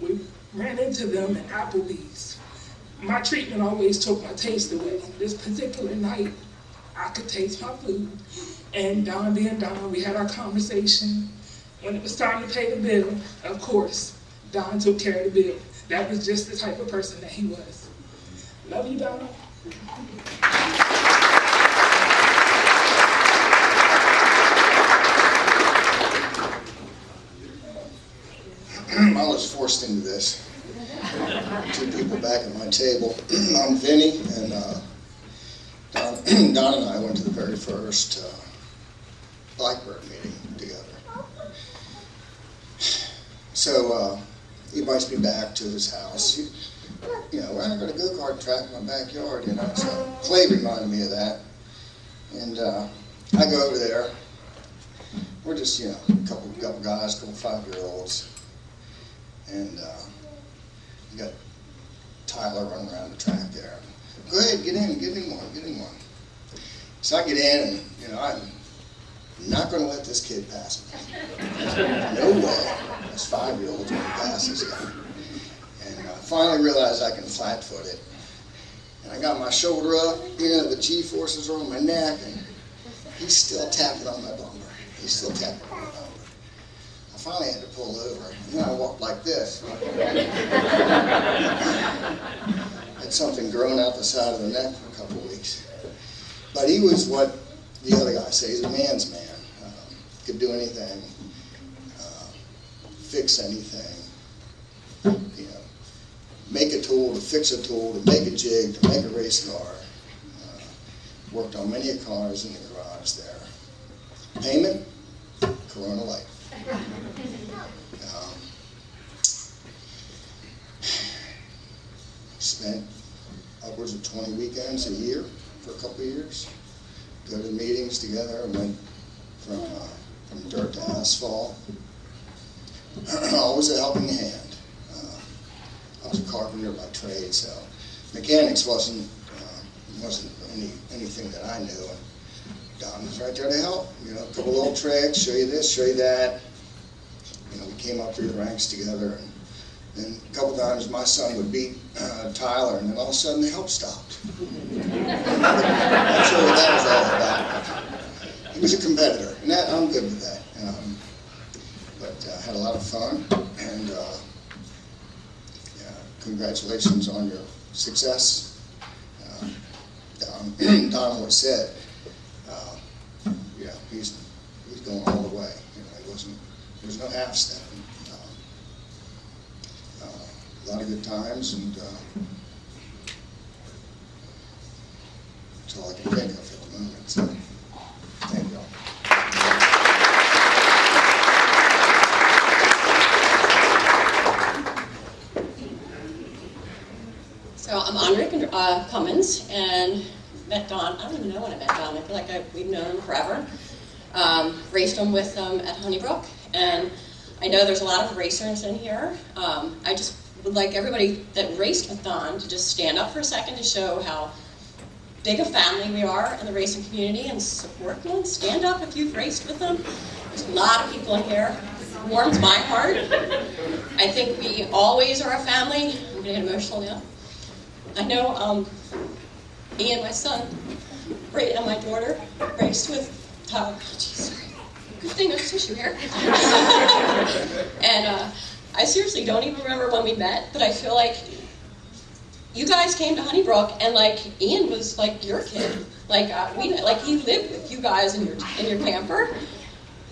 We ran into them at Applebee's. My treatment always took my taste away. This particular night, I could taste my food. And Don being Don, we had our conversation. When it was time to pay the bill, of course, Don took care of the bill. That was just the type of person that he was. Love you, Don. I was forced into this. Two people back at my table. I'm Vinny, and Don and I went to the very first Blackbird meeting together. So he invites me back to his house. You know, I got a go-kart track in my backyard, you know, so Clay reminded me of that. And I go over there. We're just, you know, a couple guys, a couple 5-year-olds. And you got Tyler running around the track there. Go ahead, get in, give him one. So I get in, and, you know, I'm not going to let this kid pass me. No way. This 5-year-old's going to pass this guy. And I finally realized I can flat-foot it. And I got my shoulder up, you know, the G-forces are on my neck, and he's still tapping on my bumper. He's still tapping on my bumper. I finally had to pull over, and then I walked like this. Had something growing out the side of the neck for a couple of weeks. But he was what the other guy said, he's a man's man. Could do anything, fix anything, you know, make a tool, to fix a tool, to make a jig, to make a race car. Worked on many cars in the garage there. Payment, Corona Light. Spent upwards of 20 weekends a year for a couple of years. Go to meetings together and went from dirt to asphalt. Always a helping hand. I was a carpenter by trade, so mechanics wasn't anything that I knew. And Don was right there to help. You know, a couple little tricks, show you this, show you that. You know, we came up through the ranks together, and then a couple times my son would beat Tyler, and then all of a sudden the help stopped. That's what that was all about. He was a competitor, and that, I'm good with that. But had a lot of fun, and yeah, congratulations on your success. Don always said, yeah, he's going all the way. You know, there's no half stepping. A lot of good times, and that's all I can think of at the moment. So, thank you all. So I'm Andrea Cummins, and met Don. I don't even know when I met Don. I feel like we've known him forever. Raced him with them at Honeybrook, and I know there's a lot of racers in here. I just would like everybody that raced with Don to just stand up for a second to show how big a family we are in the racing community and support them. Stand up if you've raced with them. There's a lot of people in here. It warms my heart. I think we always are a family. I'm going to get emotional now. I know Ian, my son, and my daughter raced with good thing there's tissue here. And I seriously don't even remember when we met, but I feel like you guys came to Honeybrook, and like Ian was like your kid. Like he lived with you guys in your camper.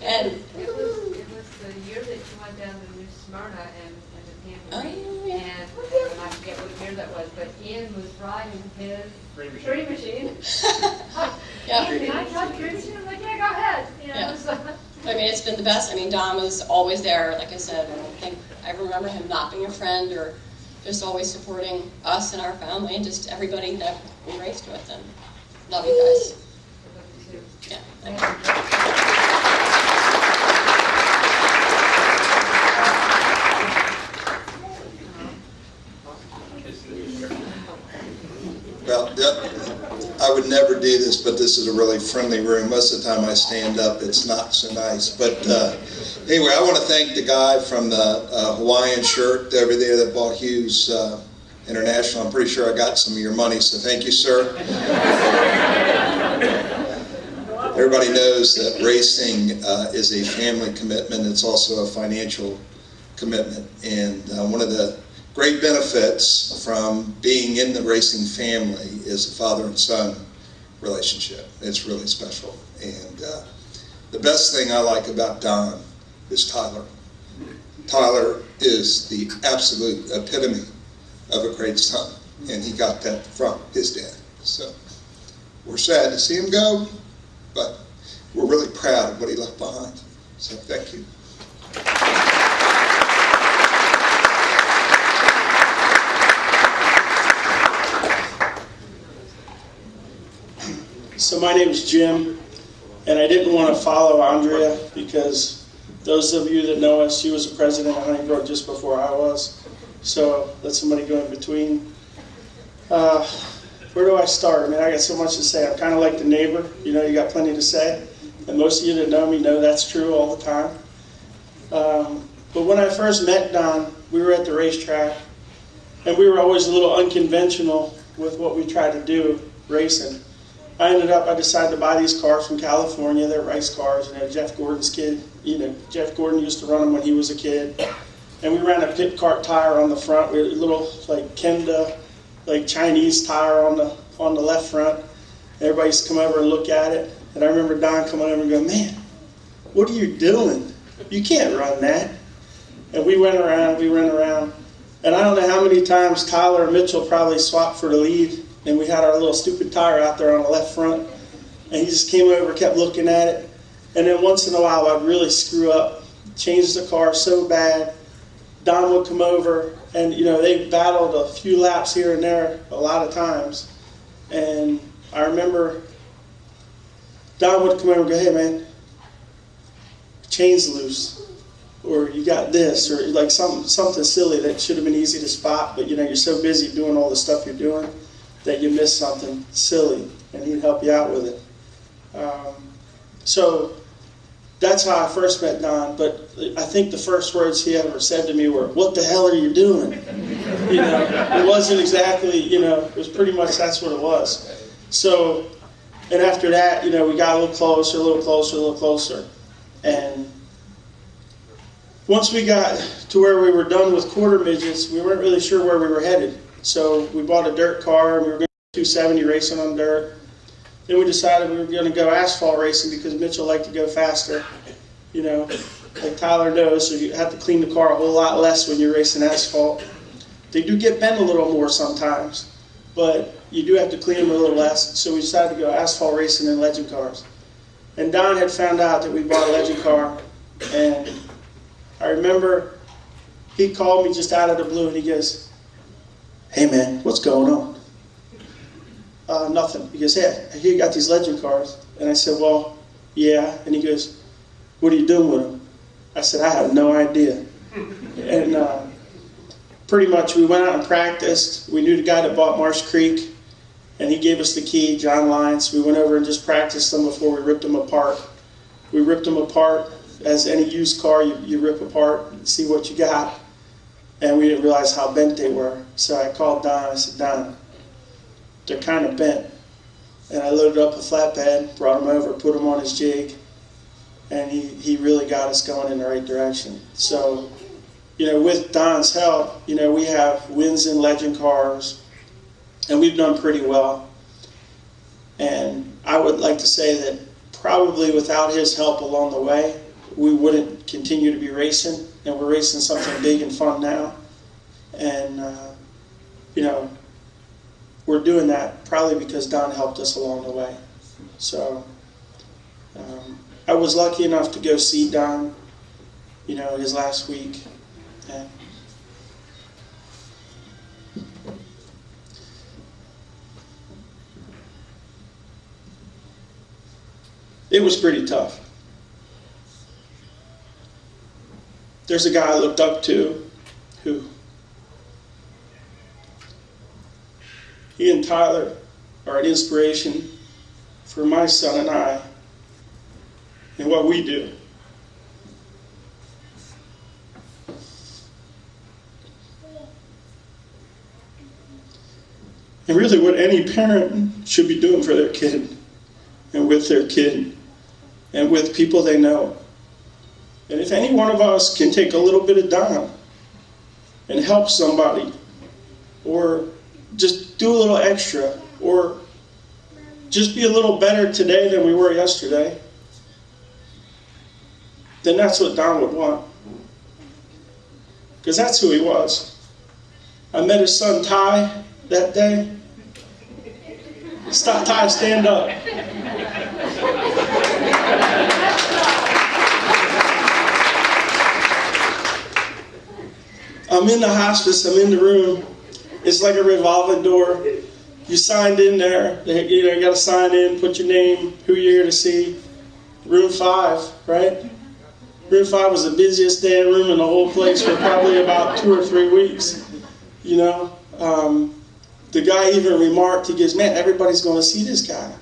And it was the year that you went down to New Smyrna and and I forget what year that was, but Ian was riding his free machine. Yeah. Can I touch your machine? I'm like, yeah, go ahead. You know, Yeah. so. I mean, it's been the best. I mean, Don was always there, like I said. I don't think I remember him not being a friend or just always supporting us and our family and just everybody that we raced with. And love you guys. Yeah, thank you. Well, I would never do this, but this is a really friendly room. Most of the time I stand up, it's not so nice. But anyway, I want to thank the guy from the Hawaiian shirt over there that bought Hughes International. I'm pretty sure I got some of your money, so thank you, sir. Everybody knows that racing is a family commitment. It's also a financial commitment. And one of the great benefits from being in the racing family is a father and son relationship. It's really special. And the best thing I like about Don is Tyler. Tyler is the absolute epitome of a great son, and he got that from his dad. So we're sad to see him go, but we're really proud of what he left behind. So thank you. So my name is Jim, and I didn't want to follow Andrea because those of you that know us, she was the president of Honeybrook just before I was. So let somebody go in between. Where do I start? I mean, I got so much to say. I'm kind of like the neighbor. You know, you got plenty to say. And most of you that know me know that's true all the time. But when I first met Don, we were at the racetrack, and we were always a little unconventional with what we tried to do racing. I decided to buy these cars from California. They're race cars. You know, Jeff Gordon's kid. You know, Jeff Gordon used to run them when he was a kid. And we ran a pit cart tire on the front. We had a little like Kenda, like Chinese tire on the left front. Everybody used to come over and look at it. And I remember Don coming over and going, "Man, what are you doing? You can't run that." And we went around. And I don't know how many times Tyler and Mitchell probably swapped for the lead. And we had our little stupid tire out there on the left front. And he just came over, kept looking at it. And then once in a while, I'd really screw up, change the car so bad. Don would come over, and you know, they battled a few laps here and there a lot of times. And I remember Don would come over and go, "Hey man, chain's loose," or "You got this," or like something silly that should have been easy to spot, but you know, you're so busy doing all the stuff you're doing that you miss something silly, and he'd help you out with it. So that's how I first met Don, but I think the first words he ever said to me were, "What the hell are you doing?" You know, it wasn't exactly, you know, it was pretty much that's what it was. So, and after that, you know, we got a little closer, and once we got to where we were done with quarter midgets, we weren't really sure where we were headed. So we bought a dirt car, and we were going to do 270 racing on dirt. Then we decided we were going to go asphalt racing because Mitchell liked to go faster. You know, like Tyler knows, so you have to clean the car a whole lot less when you're racing asphalt. They do get bent a little more sometimes, but you do have to clean them a little less. So we decided to go asphalt racing in legend cars. And Don had found out that we bought a legend car, and I remember he called me just out of the blue, and he goes, "Hey man, what's going on?" Nothing. He goes, "Hey, I hear you got these legend cars." And I said, "Well, yeah." And he goes, "What are you doing with them?" I said, "I have no idea." And pretty much we went out and practiced. We knew the guy that bought Marsh Creek, and he gave us the key, John Lyons. We went over and just practiced them before we ripped them apart. We ripped them apart as any used car you rip apart and see what you got. And we didn't realize how bent they were. So I called Don. I said, "Don, they're kind of bent." And I loaded up a flatbed, brought him over, put him on his jig, and he really got us going in the right direction. So, you know, with Don's help, you know, we have wins in legend cars, and we've done pretty well. And I would like to say that probably without his help along the way, we wouldn't continue to be racing, and we're racing something big and fun now. And, you know, we're doing that probably because Don helped us along the way. So I was lucky enough to go see Don, you know, his last week. And it was pretty tough. There's a guy I looked up to who he and Tyler are an inspiration for my son and I and what we do. And really what any parent should be doing for their kid and with their kid and with people they know. And if any one of us can take a little bit of Don and help somebody, or just do a little extra, or just be a little better today than we were yesterday, then that's what Don would want. Because that's who he was. I met his son Ty that day. Stop, Ty, stand up. I'm in the hospice, I'm in the room. It's like a revolving door. You signed in there. You got to sign in, put your name, who you're here to see. Room 5, right? Room 5 was the busiest damn room in the whole place for probably about 2 or 3 weeks. You know, the guy even remarked, he goes, man, everybody's going to see this guy.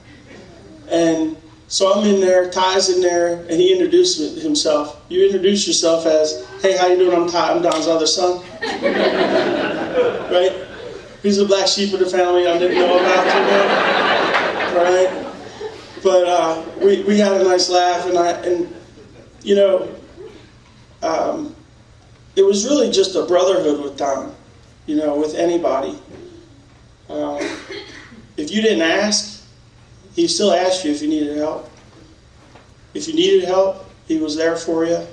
And so I'm in there, Ty's in there, and he introduced himself. You introduce yourself as, hey, how you doing? I'm Ty, I'm Don's other son. Right? He's the black sheep of the family I didn't know about today. Right? But we had a nice laugh, and you know, it was really just a brotherhood with Don, you know, with anybody. If you didn't ask, he still asked you if you needed help. If you needed help, he was there for you.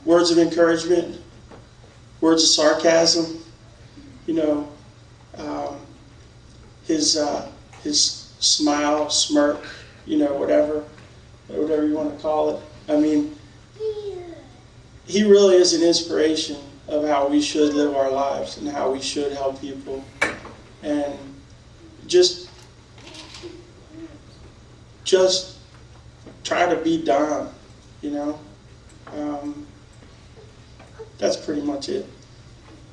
Words of encouragement, words of sarcasm, you know, his smile, smirk, you know, whatever you want to call it. I mean, he really is an inspiration of how we should live our lives and how we should help people. And just try to be Don, you know. That's pretty much it.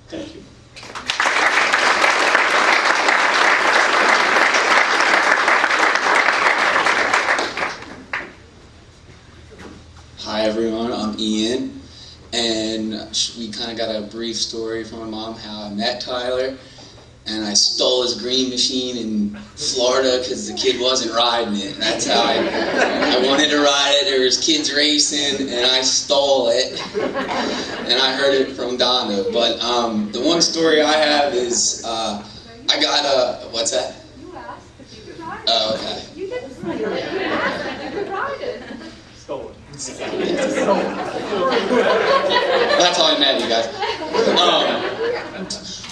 Thank you. Hi everyone, I'm Ian, and we kind of got a brief story from my mom how I met Tyler, and I stole his green machine in Florida because the kid wasn't riding it. That's how I wanted to ride it. There was kids racing, and I stole it, and I heard it from Donna. But the one story I have is I got a, what's that? You asked if you could ride it. Oh, okay. You didn't say you asked if you could ride it. Stole it. That's how I met you guys.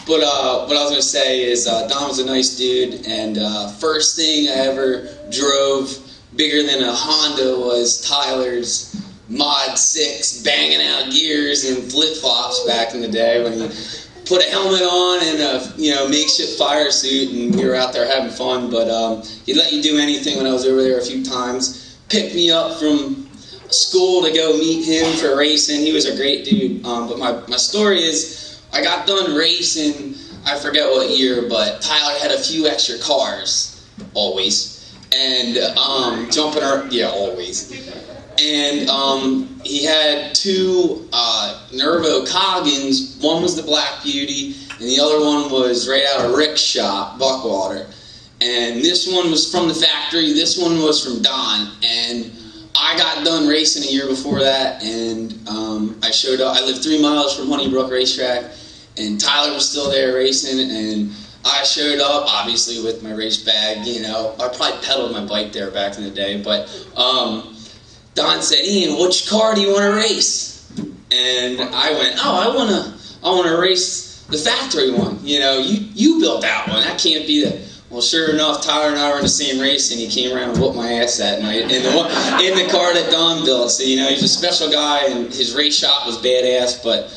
But what I was going to say is Don was a nice dude, and first thing I ever drove bigger than a Honda was Tyler's Mod 6 banging out gears and flip-flops back in the day when he put a helmet on and a makeshift fire suit, and we were out there having fun. But he'd let you do anything when I was over there a few times. Picked me up from school to go meet him for racing. He was a great dude. But my story is, I got done racing, I forget what year, but Tyler had a few extra cars, always, and jumping around, yeah, always. And he had 2 Nervo Coggins. One was the Black Beauty, and the other one was right out of Rick's shop, Buckwater. And this one was from the factory, this one was from Don, and I got done racing a year before that, and I showed up. I lived 3 miles from Honeybrook Racetrack, and Tyler was still there racing, and I showed up, obviously, with my race bag, you know. I probably pedaled my bike there back in the day, but Don said, Ian, which car do you want to race? And I went, oh, I want to race the factory one. You know, you built that one. That can't be the... Well, sure enough, Tyler and I were in the same race, and he came around and whooped my ass that night in the car that Don built. So, you know, he's a special guy, and his race shop was badass, but...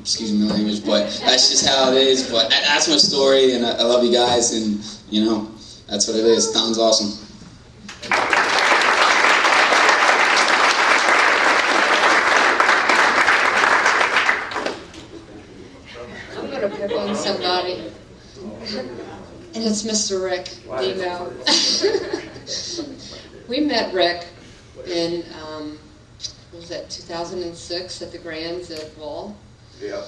excuse me my language, but that's just how it is. But that's my story, and I love you guys, and you know, that's what it is. Don's awesome. I'm going to pick on somebody, and it's Mr. Rick, you know. We met Rick in, what was that, 2006 at the Grands at Wall? Yeah.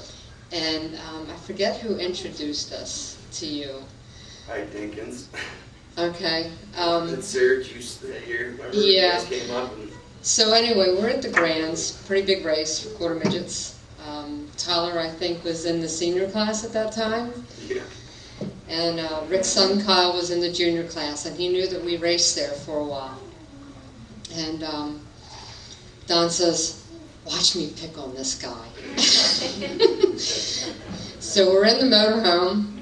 And I forget who introduced us to you. Hi, Dinkins. Okay. At Syracuse here. Remember Yeah. you guys came up and So anyway, we're at the Grands, pretty big race for quarter midgets. Tyler, I think, was in the senior class at that time. yeah. And Rick's son Kyle was in the junior class, and he knew that we raced there for a while. And Don says, "Watch me pick on this guy." So we're in the motorhome.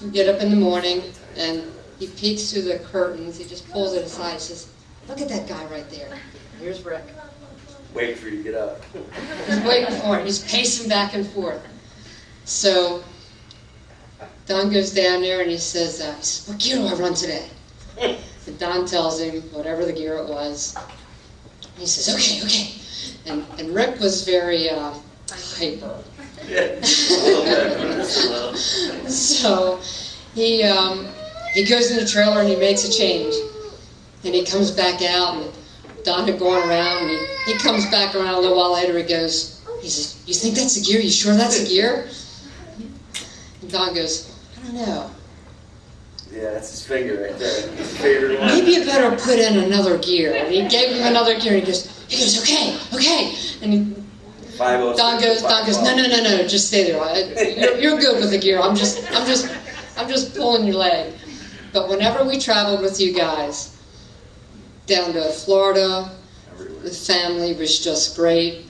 We get up in the morning, and he peeks through the curtains. He just pulls it aside and says, "Look at that guy right there. Here's Rick." wait for you to get up. He's waiting for him. He's pacing back and forth. So Don goes down there and he says, "What gear do I run today?" And Don tells him whatever the gear it was. He says, "Okay." And Rick was very hyper. So he goes in the trailer and he makes a change. And he comes back out, and Don had gone around, and he comes back around a little while later. He says, "You think that's a gear? You sure that's a gear?" And Don goes, "I don't know. Yeah, that's his finger right there. His favorite one. Maybe you better put in another gear." And he gave him another gear, and he goes, "Okay." And Don goes, "No, just stay there. You're good with the gear. I'm just pulling your leg." But whenever we traveled with you guys down to Florida, the family was just great.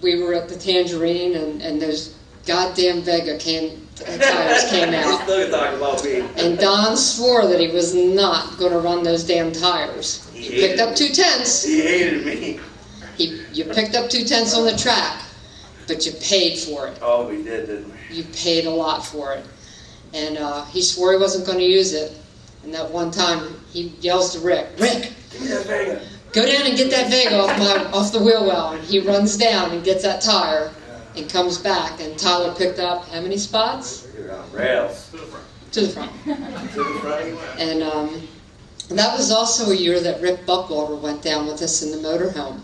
We were at the Tangerine, and those goddamn Vega tires came out. Still talking about me. And Don swore that he was not going to run those damn tires. He picked up 2/10. He hated me. You picked up 2/10 on the track, but you paid for it. Oh, we did, didn't we? You paid a lot for it. And he swore he wasn't going to use it. And that one time, he yells to Rick, "Rick, Give me that Vega. go down and get that Vega off the wheel well." And he runs down and gets that tire and comes back. And Tyler picked up how many spots? You're on rails. To the front. To the front. And that was also a year that Rick Buckwalter went down with us in the motorhome.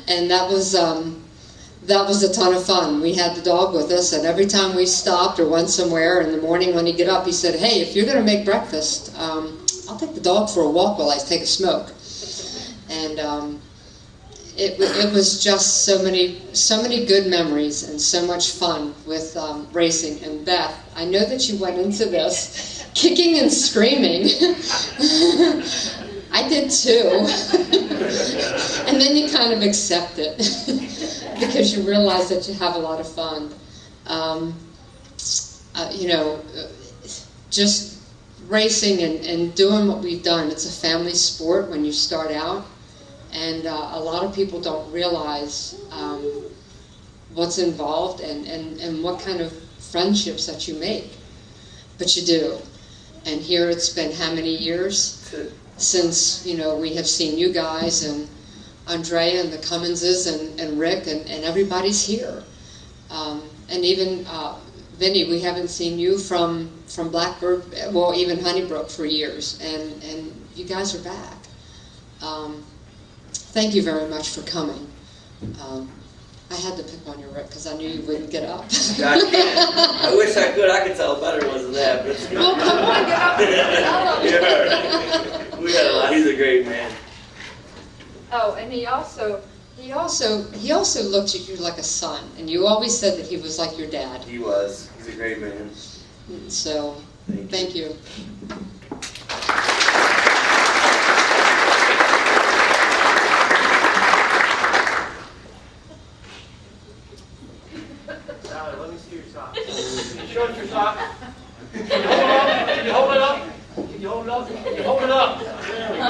And that was a ton of fun. We had the dog with us, and every time we stopped or went somewhere in the morning when he'd get up, he said, "Hey, if you're going to make breakfast, I'll take the dog for a walk while I take a smoke." And it was just so many good memories and so much fun with racing. And Beth, I know that you went into this kicking and screaming. I did too. And then you kind of accept it because you realize that you have a lot of fun. Just racing and doing what we've done. It's a family sport when you start out. And a lot of people don't realize what's involved and what kind of friendships that you make. But you do. And here it's been how many years since we have seen you guys and Andrea and the Cumminses and Rick and everybody's here. And even Vinny, we haven't seen you from Blackbird, well, even Honeybrook for years. And you guys are back. Thank you very much for coming. I had to pick on you, Rick, because I knew you wouldn't get up. I can't. I wish I could. I could tell better ones than that. But Well, come on, get up and yeah. We had a lot. He's a great man. Oh, and he also looked at you like a son, and you always said that he was like your dad. He was. He's a great man. So, thank you. Let me see your sock. Can you show us your sock? Can you hold it up? Can you hold it up? Can you hold it up? There we go.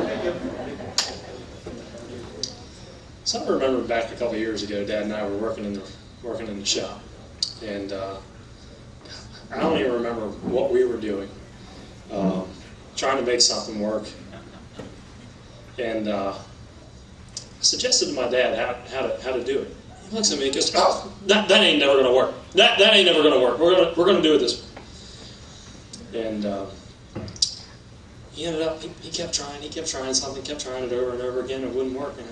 Thank you. So I remember back a couple of years ago, Dad and I were working in the shop, and I don't even remember what we were doing, trying to make something work. And I suggested to my dad how to do it. He looks at me and goes, "Oh, that ain't never going to work. That ain't never going to work. We're gonna do it this way." And he ended up, he kept trying something, kept trying it over and over again, it wouldn't work. And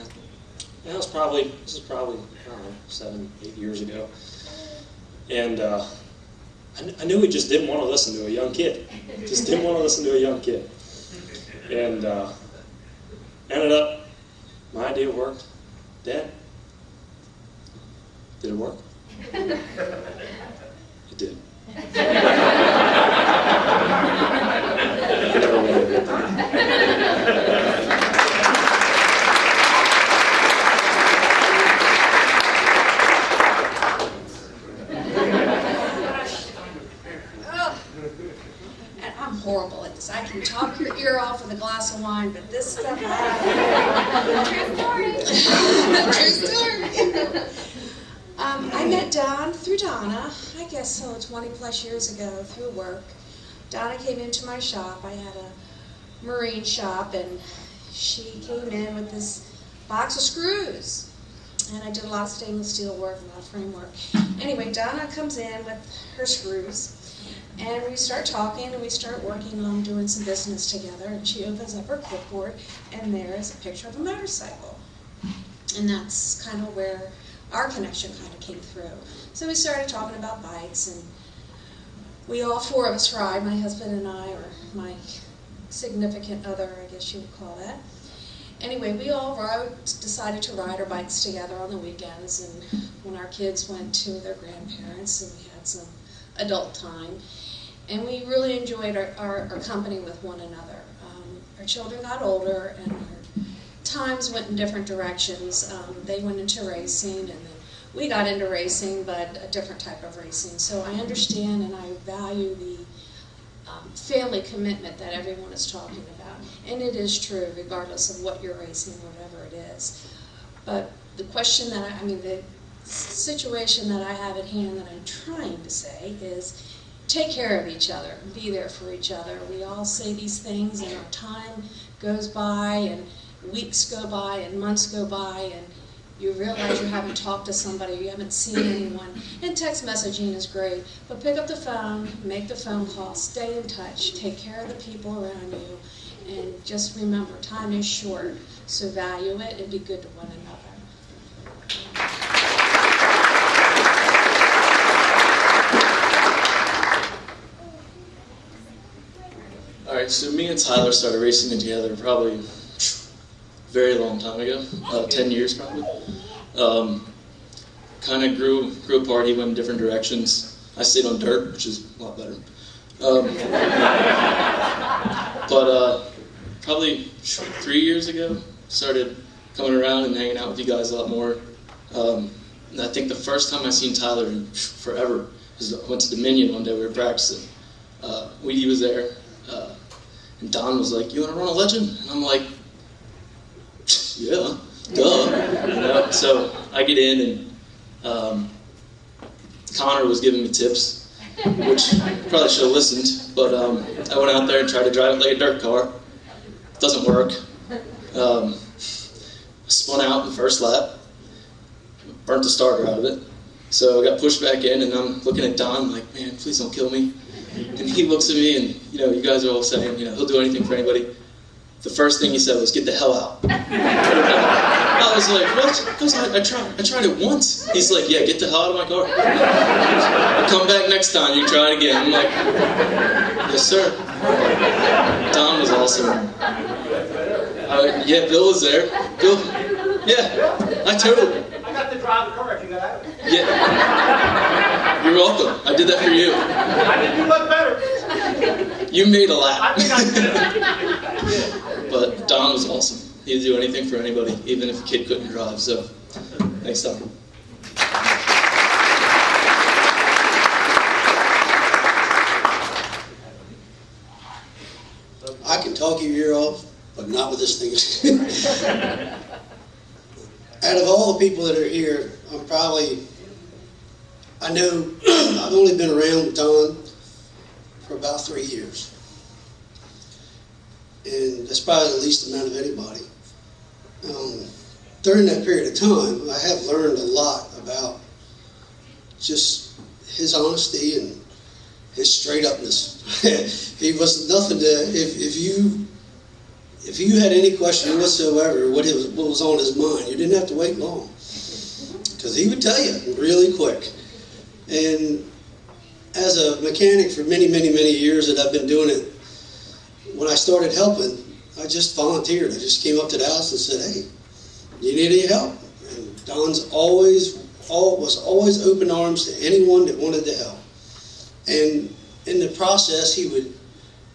this is probably, I don't know, 7, 8 years ago. And I knew he just didn't want to listen to a young kid. Just didn't want to listen to a young kid. And ended up, my idea worked. Dad, did it work? It did. And I'm horrible at this. I can talk your ear off with a glass of wine, but this stuff True story. I met Don through Donna, I guess so 20 plus years ago through work. Donna came into my shop. I had a marine shop, and she came in with this box of screws. And I did a lot of stainless steel work, a lot of framework. Anyway, Donna comes in with her screws, and we start talking, and we start working on doing some business together. And she opens up her clipboard, and there is a picture of a motorcycle. And that's kind of where our connection kind of came through. So we started talking about bikes, and we all 4 of us ride, my husband and I, or my significant other, I guess you would call that. Anyway, we all decided to ride our bikes together on the weekends, and when our kids went to their grandparents, and we had some adult time. And we really enjoyed our company with one another. Our children got older, and our times went in different directions. They went into racing, and then we got into racing, but a different type of racing. So I understand and I value the family commitment that everyone is talking about. And it is true, regardless of what you're racing, whatever it is. But the question that the situation that I have at hand that I'm trying to say is take care of each other, be there for each other. We all say these things, and our time goes by, and weeks go by, and months go by, and you realize you haven't talked to somebody, you haven't seen anyone. And text messaging is great, but pick up the phone, make the phone call, stay in touch, take care of the people around you, and just remember, time is short, so value it and be good to one another. All right, so me and Tyler started racing together probably a very long time ago, 10 years probably. Kind of grew apart. He went in different directions. I stayed on dirt, which is a lot better. But probably 3 years ago, started coming around and hanging out with you guys a lot more. And I think the first time I seen Tyler in forever was I went to Dominion one day. We were practicing. Weedy was there. And Don was like, "You want to run a legend?" And I'm like, "Yeah, duh." You know? So I get in, and Connor was giving me tips, which probably should have listened. But I went out there and tried to drive it like a dirt car. It doesn't work. I spun out the first lap, burnt the starter out of it. So I got pushed back in, and I'm looking at Don like, "Man, please don't kill me." And he looks at me, and you guys are all saying, he'll do anything for anybody. The first thing he said was, "Get the hell out." I was like, "What?" I tried it once. He's like, "Yeah, get the hell out of my car. I'll come back next time, you try it again." I'm like, "Yes, sir." Don was awesome. Yeah, Bill was there. Bill, yeah, I totally. I got to drive the car if you got out. Yeah. You're welcome. I did that for you. I think you look better. You made a lap. I think I did. But Don was awesome. He'd do anything for anybody, even if a kid couldn't drive. So, thanks, Don. I can talk your ear off, but not with this thing. Out of all the people that are here, I know I've only been around with Don for about 3 years. And that's probably the least amount of anybody. During that period of time, I have learned a lot about just his honesty and his straight upness. He was nothing to, if you if you had any question whatsoever what was on his mind, you didn't have to wait long, because he would tell you really quick. And as a mechanic for many, many, many years that I've been doing it, when I started helping, I just volunteered. I just came up to the house and said, "Hey, you need any help?" And Don's was always open arms to anyone that wanted to help. And in the process, he would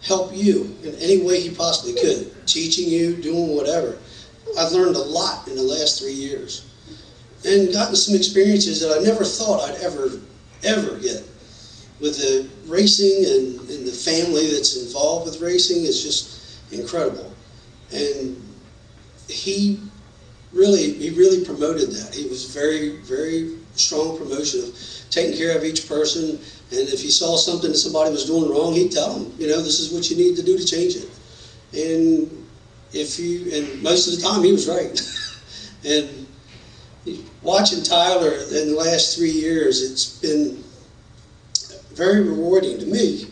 help you in any way he possibly could, teaching you, doing whatever. I've learned a lot in the last 3 years and gotten some experiences that I never thought I'd ever get. With the racing and the family that's involved with racing is just incredible. And he really promoted that. He was very, very strong promotion of taking care of each person. And if he saw something that somebody was doing wrong, he'd tell them, this is what you need to do to change it. And most of the time he was right. And watching Tyler in the last 3 years, it's been very rewarding to me.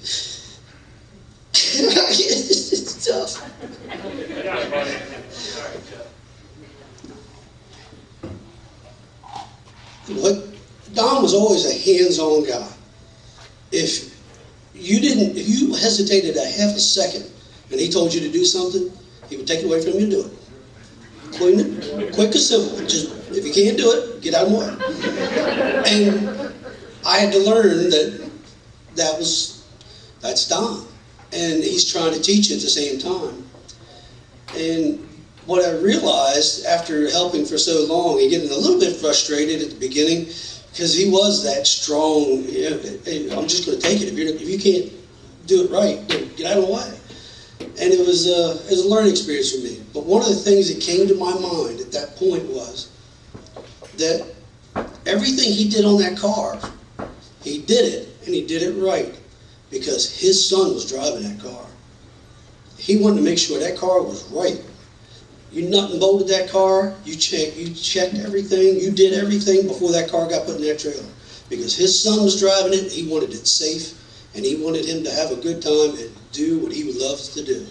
It's tough. Don was always a hands-on guy. If you hesitated a half a second and he told you to do something, he would take it away from you and do it. Quick and simple. Just, if you can't do it, get out of the way. And I had to learn that's Don. And he's trying to teach at the same time. And what I realized after helping for so long and getting a little bit frustrated at the beginning, because he was that strong, I'm just going to take it. If you can't do it right, get out of the way. And it was a learning experience for me. But one of the things that came to my mind at that point was that everything he did on that car, he did it, and he did it right, because his son was driving that car. He wanted to make sure that car was right. You nut and bolted that car, you checked everything, you did everything before that car got put in that trailer. Because his son was driving it, he wanted it safe, and he wanted him to have a good time and do what he loves to do.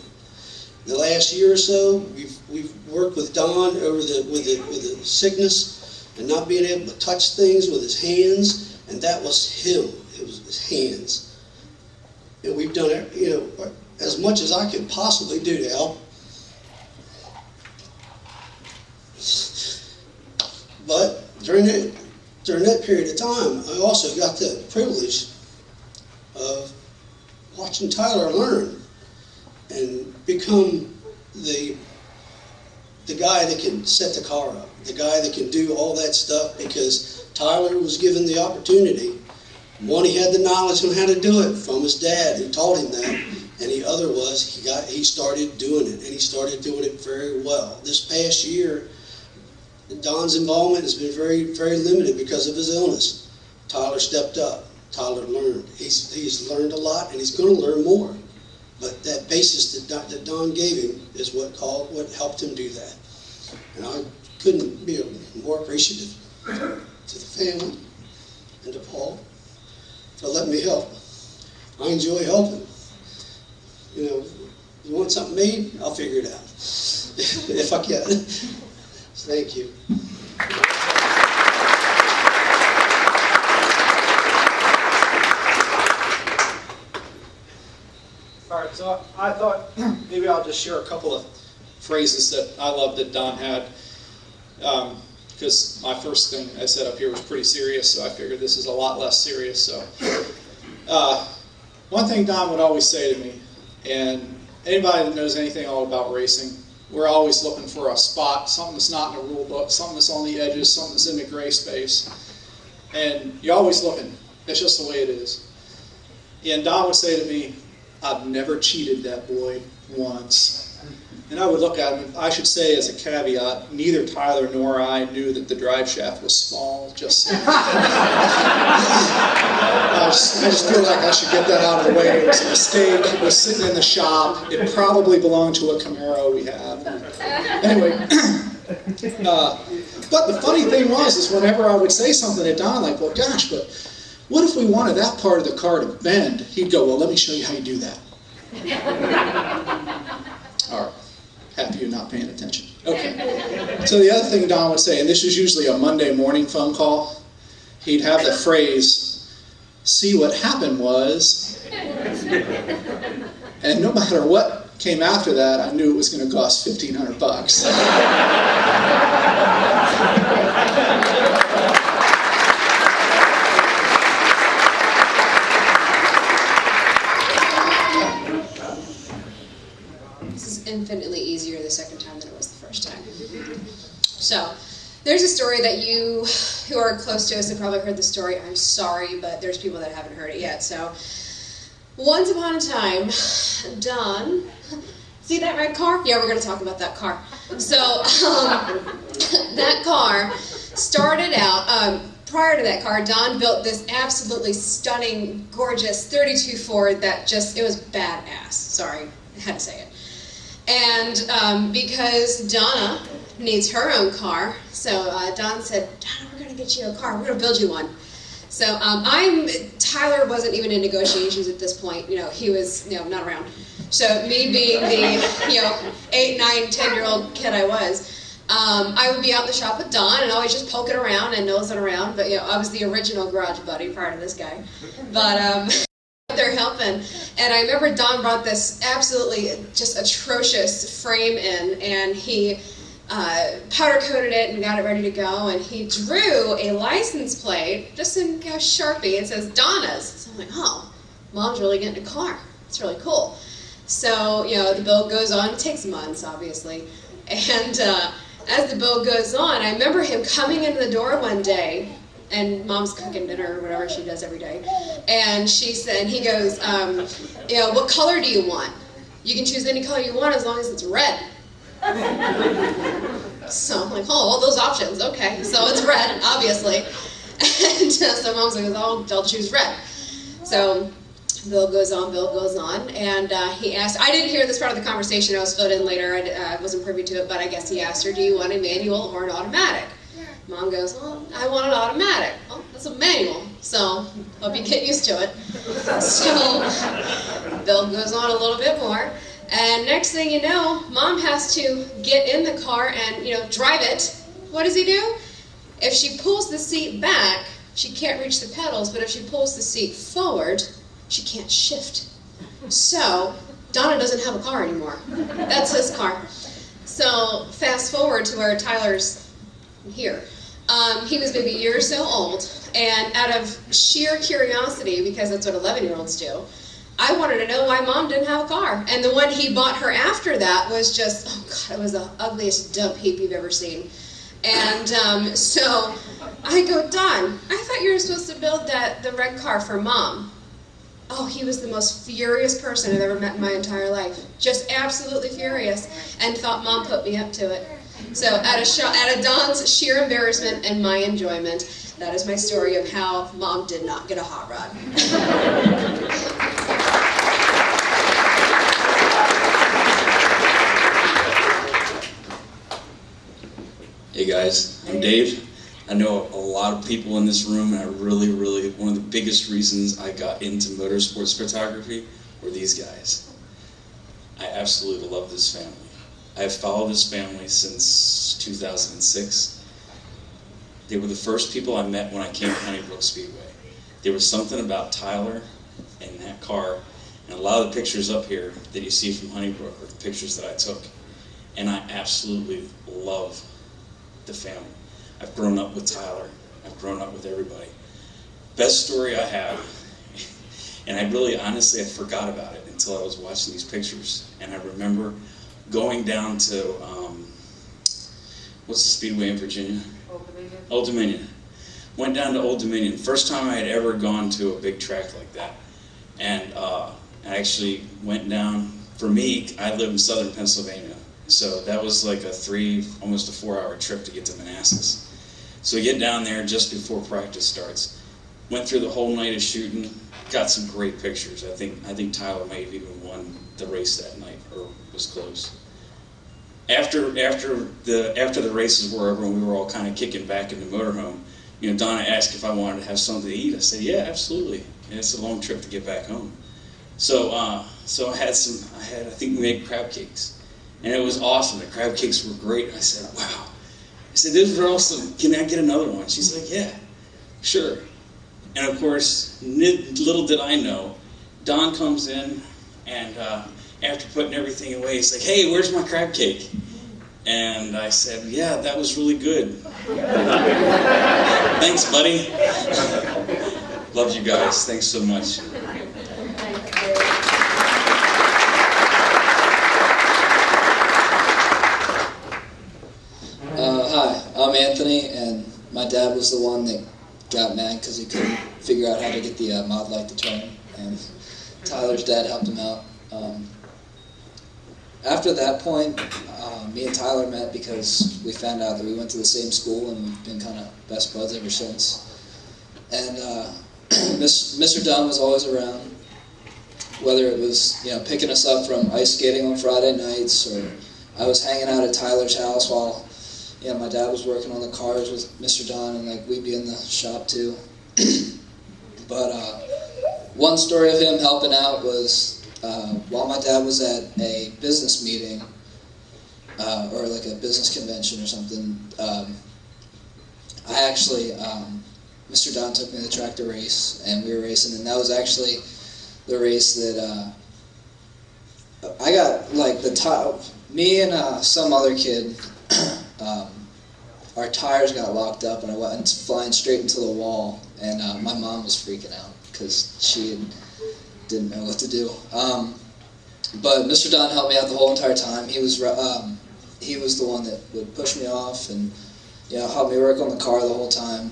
The last year or so, we've worked with Don over with the sickness and not being able to touch things with his hands, and that was him. It was his hands. And we've done as much as I could possibly do to help. But during that period of time, I also got the privilege of watching Tyler learn and become the guy that can set the car up, the guy that can do all that stuff, because Tyler was given the opportunity. One, he had the knowledge on how to do it from his dad who taught him that, and the other was he started doing it, and he started doing it very well. This past year, Don's involvement has been very, very limited because of his illness. Tyler stepped up. Tyler learned. He's learned a lot, and he's going to learn more. But that basis that Don gave him is what helped him do that. And I couldn't be more appreciative to the family and to Paul for letting me help. I enjoy helping. You want something made, I'll figure it out if I can. Thank you. All right, so I thought maybe I'll just share a couple of phrases that I love that Don had, because my first thing I said up here was pretty serious, so I figured this is a lot less serious. So, one thing Don would always say to me, and anybody that knows anything all about racing, we're always looking for a spot, something that's not in the rule book, something that's on the edges, something that's in the gray space. And you're always looking. It's just the way it is. And Don would say to me, "I've never cheated that boy once." And I would look at him, I should say as a caveat, neither Tyler nor I knew that the drive shaft was small. I just feel like I should get that out of the way. It was a mistake. It was sitting in the shop. It probably belonged to a Camaro we have. Anyway, but the funny thing was whenever I would say something to Don, like, "Well, gosh, but what if we wanted that part of the car to bend?" He'd go, "Well, let me show you how you do that." All right. Happy you're not paying attention. Okay. So the other thing Don would say, and this is usually a Monday morning phone call, he'd have the phrase, "See, what happened was," and no matter what came after that, I knew it was going to cost $1,500. This is infinitely easier the second time than it was the first time. So, there's a story that you who are close to us have probably heard the story. I'm sorry, but there's people that haven't heard it yet. So, once upon a time, Don, see that red car? Yeah, we're going to talk about that car. So, that car started out, prior to that car, Don built this absolutely stunning, gorgeous 32 Ford that just, it was badass. Sorry, I had to say it. And because Donna needs her own car, so Don said, "Donna, we're going to get you a car. We're going to build you one." So Tyler wasn't even in negotiations at this point. You know, he was, not around. So me being the, 8, 9, 10-year-old kid I was, I would be out in the shop with Don and always just poking around and nosing around. But, I was the original garage buddy prior to this guy. But they're helping. And I remember Don brought this absolutely just atrocious frame in, and he powder coated it and got it ready to go, and he drew a license plate just in Sharpie. It says Donna's. So I'm like, oh, Mom's really getting a car. It's really cool. So, the build goes on. It takes months, obviously. And as the build goes on, I remember him coming into the door one day, and Mom's cooking dinner or whatever she does every day. And she said, he goes, what color do you want? You can choose any color you want as long as it's red. So I'm like, oh, all those options, okay. So it's red, obviously. And so Mom's like, I'll choose red. So Bill goes on, and he asked, I didn't hear this part of the conversation, I was filled in later, I wasn't privy to it, but I guess he asked her, do you want a manual or an automatic? Mom goes, well, I want an automatic. Oh, that's a manual, so hope you get used to it. So Bill goes on a little bit more, and next thing you know, Mom has to get in the car and, drive it. What does he do? If she pulls the seat back, she can't reach the pedals, but if she pulls the seat forward, she can't shift. So Donna doesn't have a car anymore. That's his car. So fast forward to where Tyler's here. He was maybe a year or so old, and out of sheer curiosity, because that's what 11-year-olds do, I wanted to know why Mom didn't have a car. And the one he bought her after that was just, oh God, it was the ugliest dump heap you've ever seen. And so I go, Don, I thought you were supposed to build the red car for Mom. Oh, he was the most furious person I've ever met in my entire life. Just absolutely furious, and thought Mom put me up to it. So out of Don's sheer embarrassment and my enjoyment, that is my story of how Mom did not get a hot rod. Hey guys, I'm Dave. I know a lot of people in this room, and I really, one of the biggest reasons I got into motorsports photography were these guys. I absolutely love this family. I've followed this family since 2006. They were the first people I met when I came to Honeybrook Speedway. There was something about Tyler and that car, and a lot of the pictures up here that you see from Honeybrook are the pictures that I took. And I absolutely love the family. I've grown up with Tyler. I've grown up with everybody. Best story I have, and I really honestly I forgot about it until I was watching these pictures, and I remember going down to, what's the speedway in Virginia? Old Dominion. Old Dominion. Went down to Old Dominion. First time I had ever gone to a big track like that. And I actually went down, for me, I live in southern Pennsylvania. So that was like almost a 4-hour trip to get to Manassas. So we get down there just before practice starts. Went through the whole night of shooting, got some great pictures. I think Tyler may have even won the race that night, or was close. After the races were over and we were all kind of kicking back in the motorhome, Donna asked if I wanted to have something to eat. I said, yeah, absolutely. And it's a long trip to get back home. So I think we made crab cakes. and it was awesome. The crab cakes were great. I said, wow. I said, those were awesome. Can I get another one? She's like, yeah, sure. And of course, little did I know, Don comes in, and after putting everything away, he's like, hey, where's my crab cake? And I said, yeah, that was really good. Thanks, buddy. Love you guys. Thanks so much. Hi, I'm Anthony, and my dad was the one that got mad because he couldn't figure out how to get the mod light to turn, and Tyler's dad helped him out. After that point, me and Tyler met because we found out that we went to the same school, and we've been kind of best buds ever since. And Mr. Dunn was always around, whether it was picking us up from ice skating on Friday nights, or I was hanging out at Tyler's house while my dad was working on the cars with Mr. Don, and we'd be in the shop too. But one story of him helping out was while my dad was at a business meeting or like a business convention or something. I actually Mr. Don took me to the track to race, and we were racing, and that was actually the race that I got the top. Me and some other kid. Our tires got locked up, and I went flying straight into the wall, and my mom was freaking out because she didn't know what to do. But Mr. Don helped me out the whole entire time. He was the one that would push me off and help me work on the car the whole time.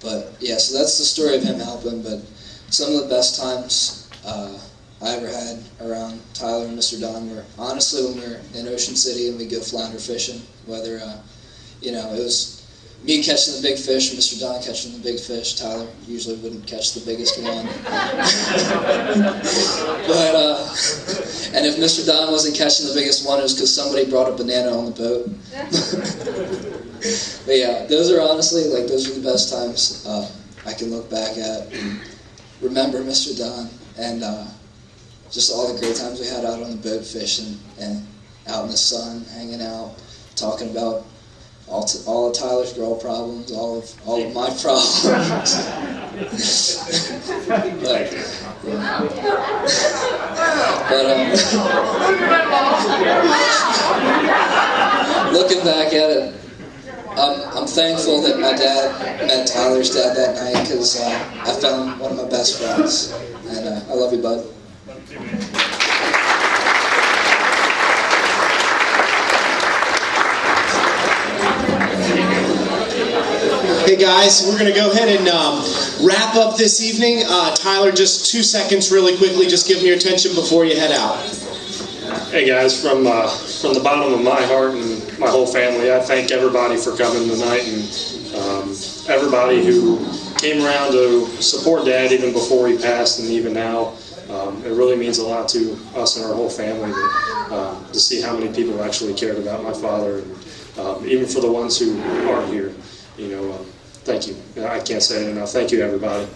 But yeah, so that's the story of him helping. But some of the best times I ever had around Tyler and Mr. Don were honestly when we were in Ocean City and we'd go flounder fishing, whether it was me catching the big fish or Mr. Don catching the big fish. Tyler usually wouldn't catch the biggest one. But and if Mr. Don wasn't catching the biggest one, it was because somebody brought a banana on the boat. But yeah, those are honestly those are the best times I can look back at and remember Mr. Don and just all the great times we had out on the boat fishing and out in the sun, hanging out, talking about all of Tyler's girl problems, all of my problems. Looking back at it, I'm thankful that my dad met Tyler's dad that night because I found one of my best friends, and I love you, bud. Hey guys, we're going to go ahead and wrap up this evening. Tyler, just 2 seconds really quickly, just give me your attention before you head out. Hey guys, from the bottom of my heart and my whole family, I thank everybody for coming tonight, and everybody who came around to support Dad even before he passed and even now. It really means a lot to us and our whole family to see how many people actually cared about my father, and even for the ones who aren't here. Thank you. I can't say it enough. Thank you, everybody.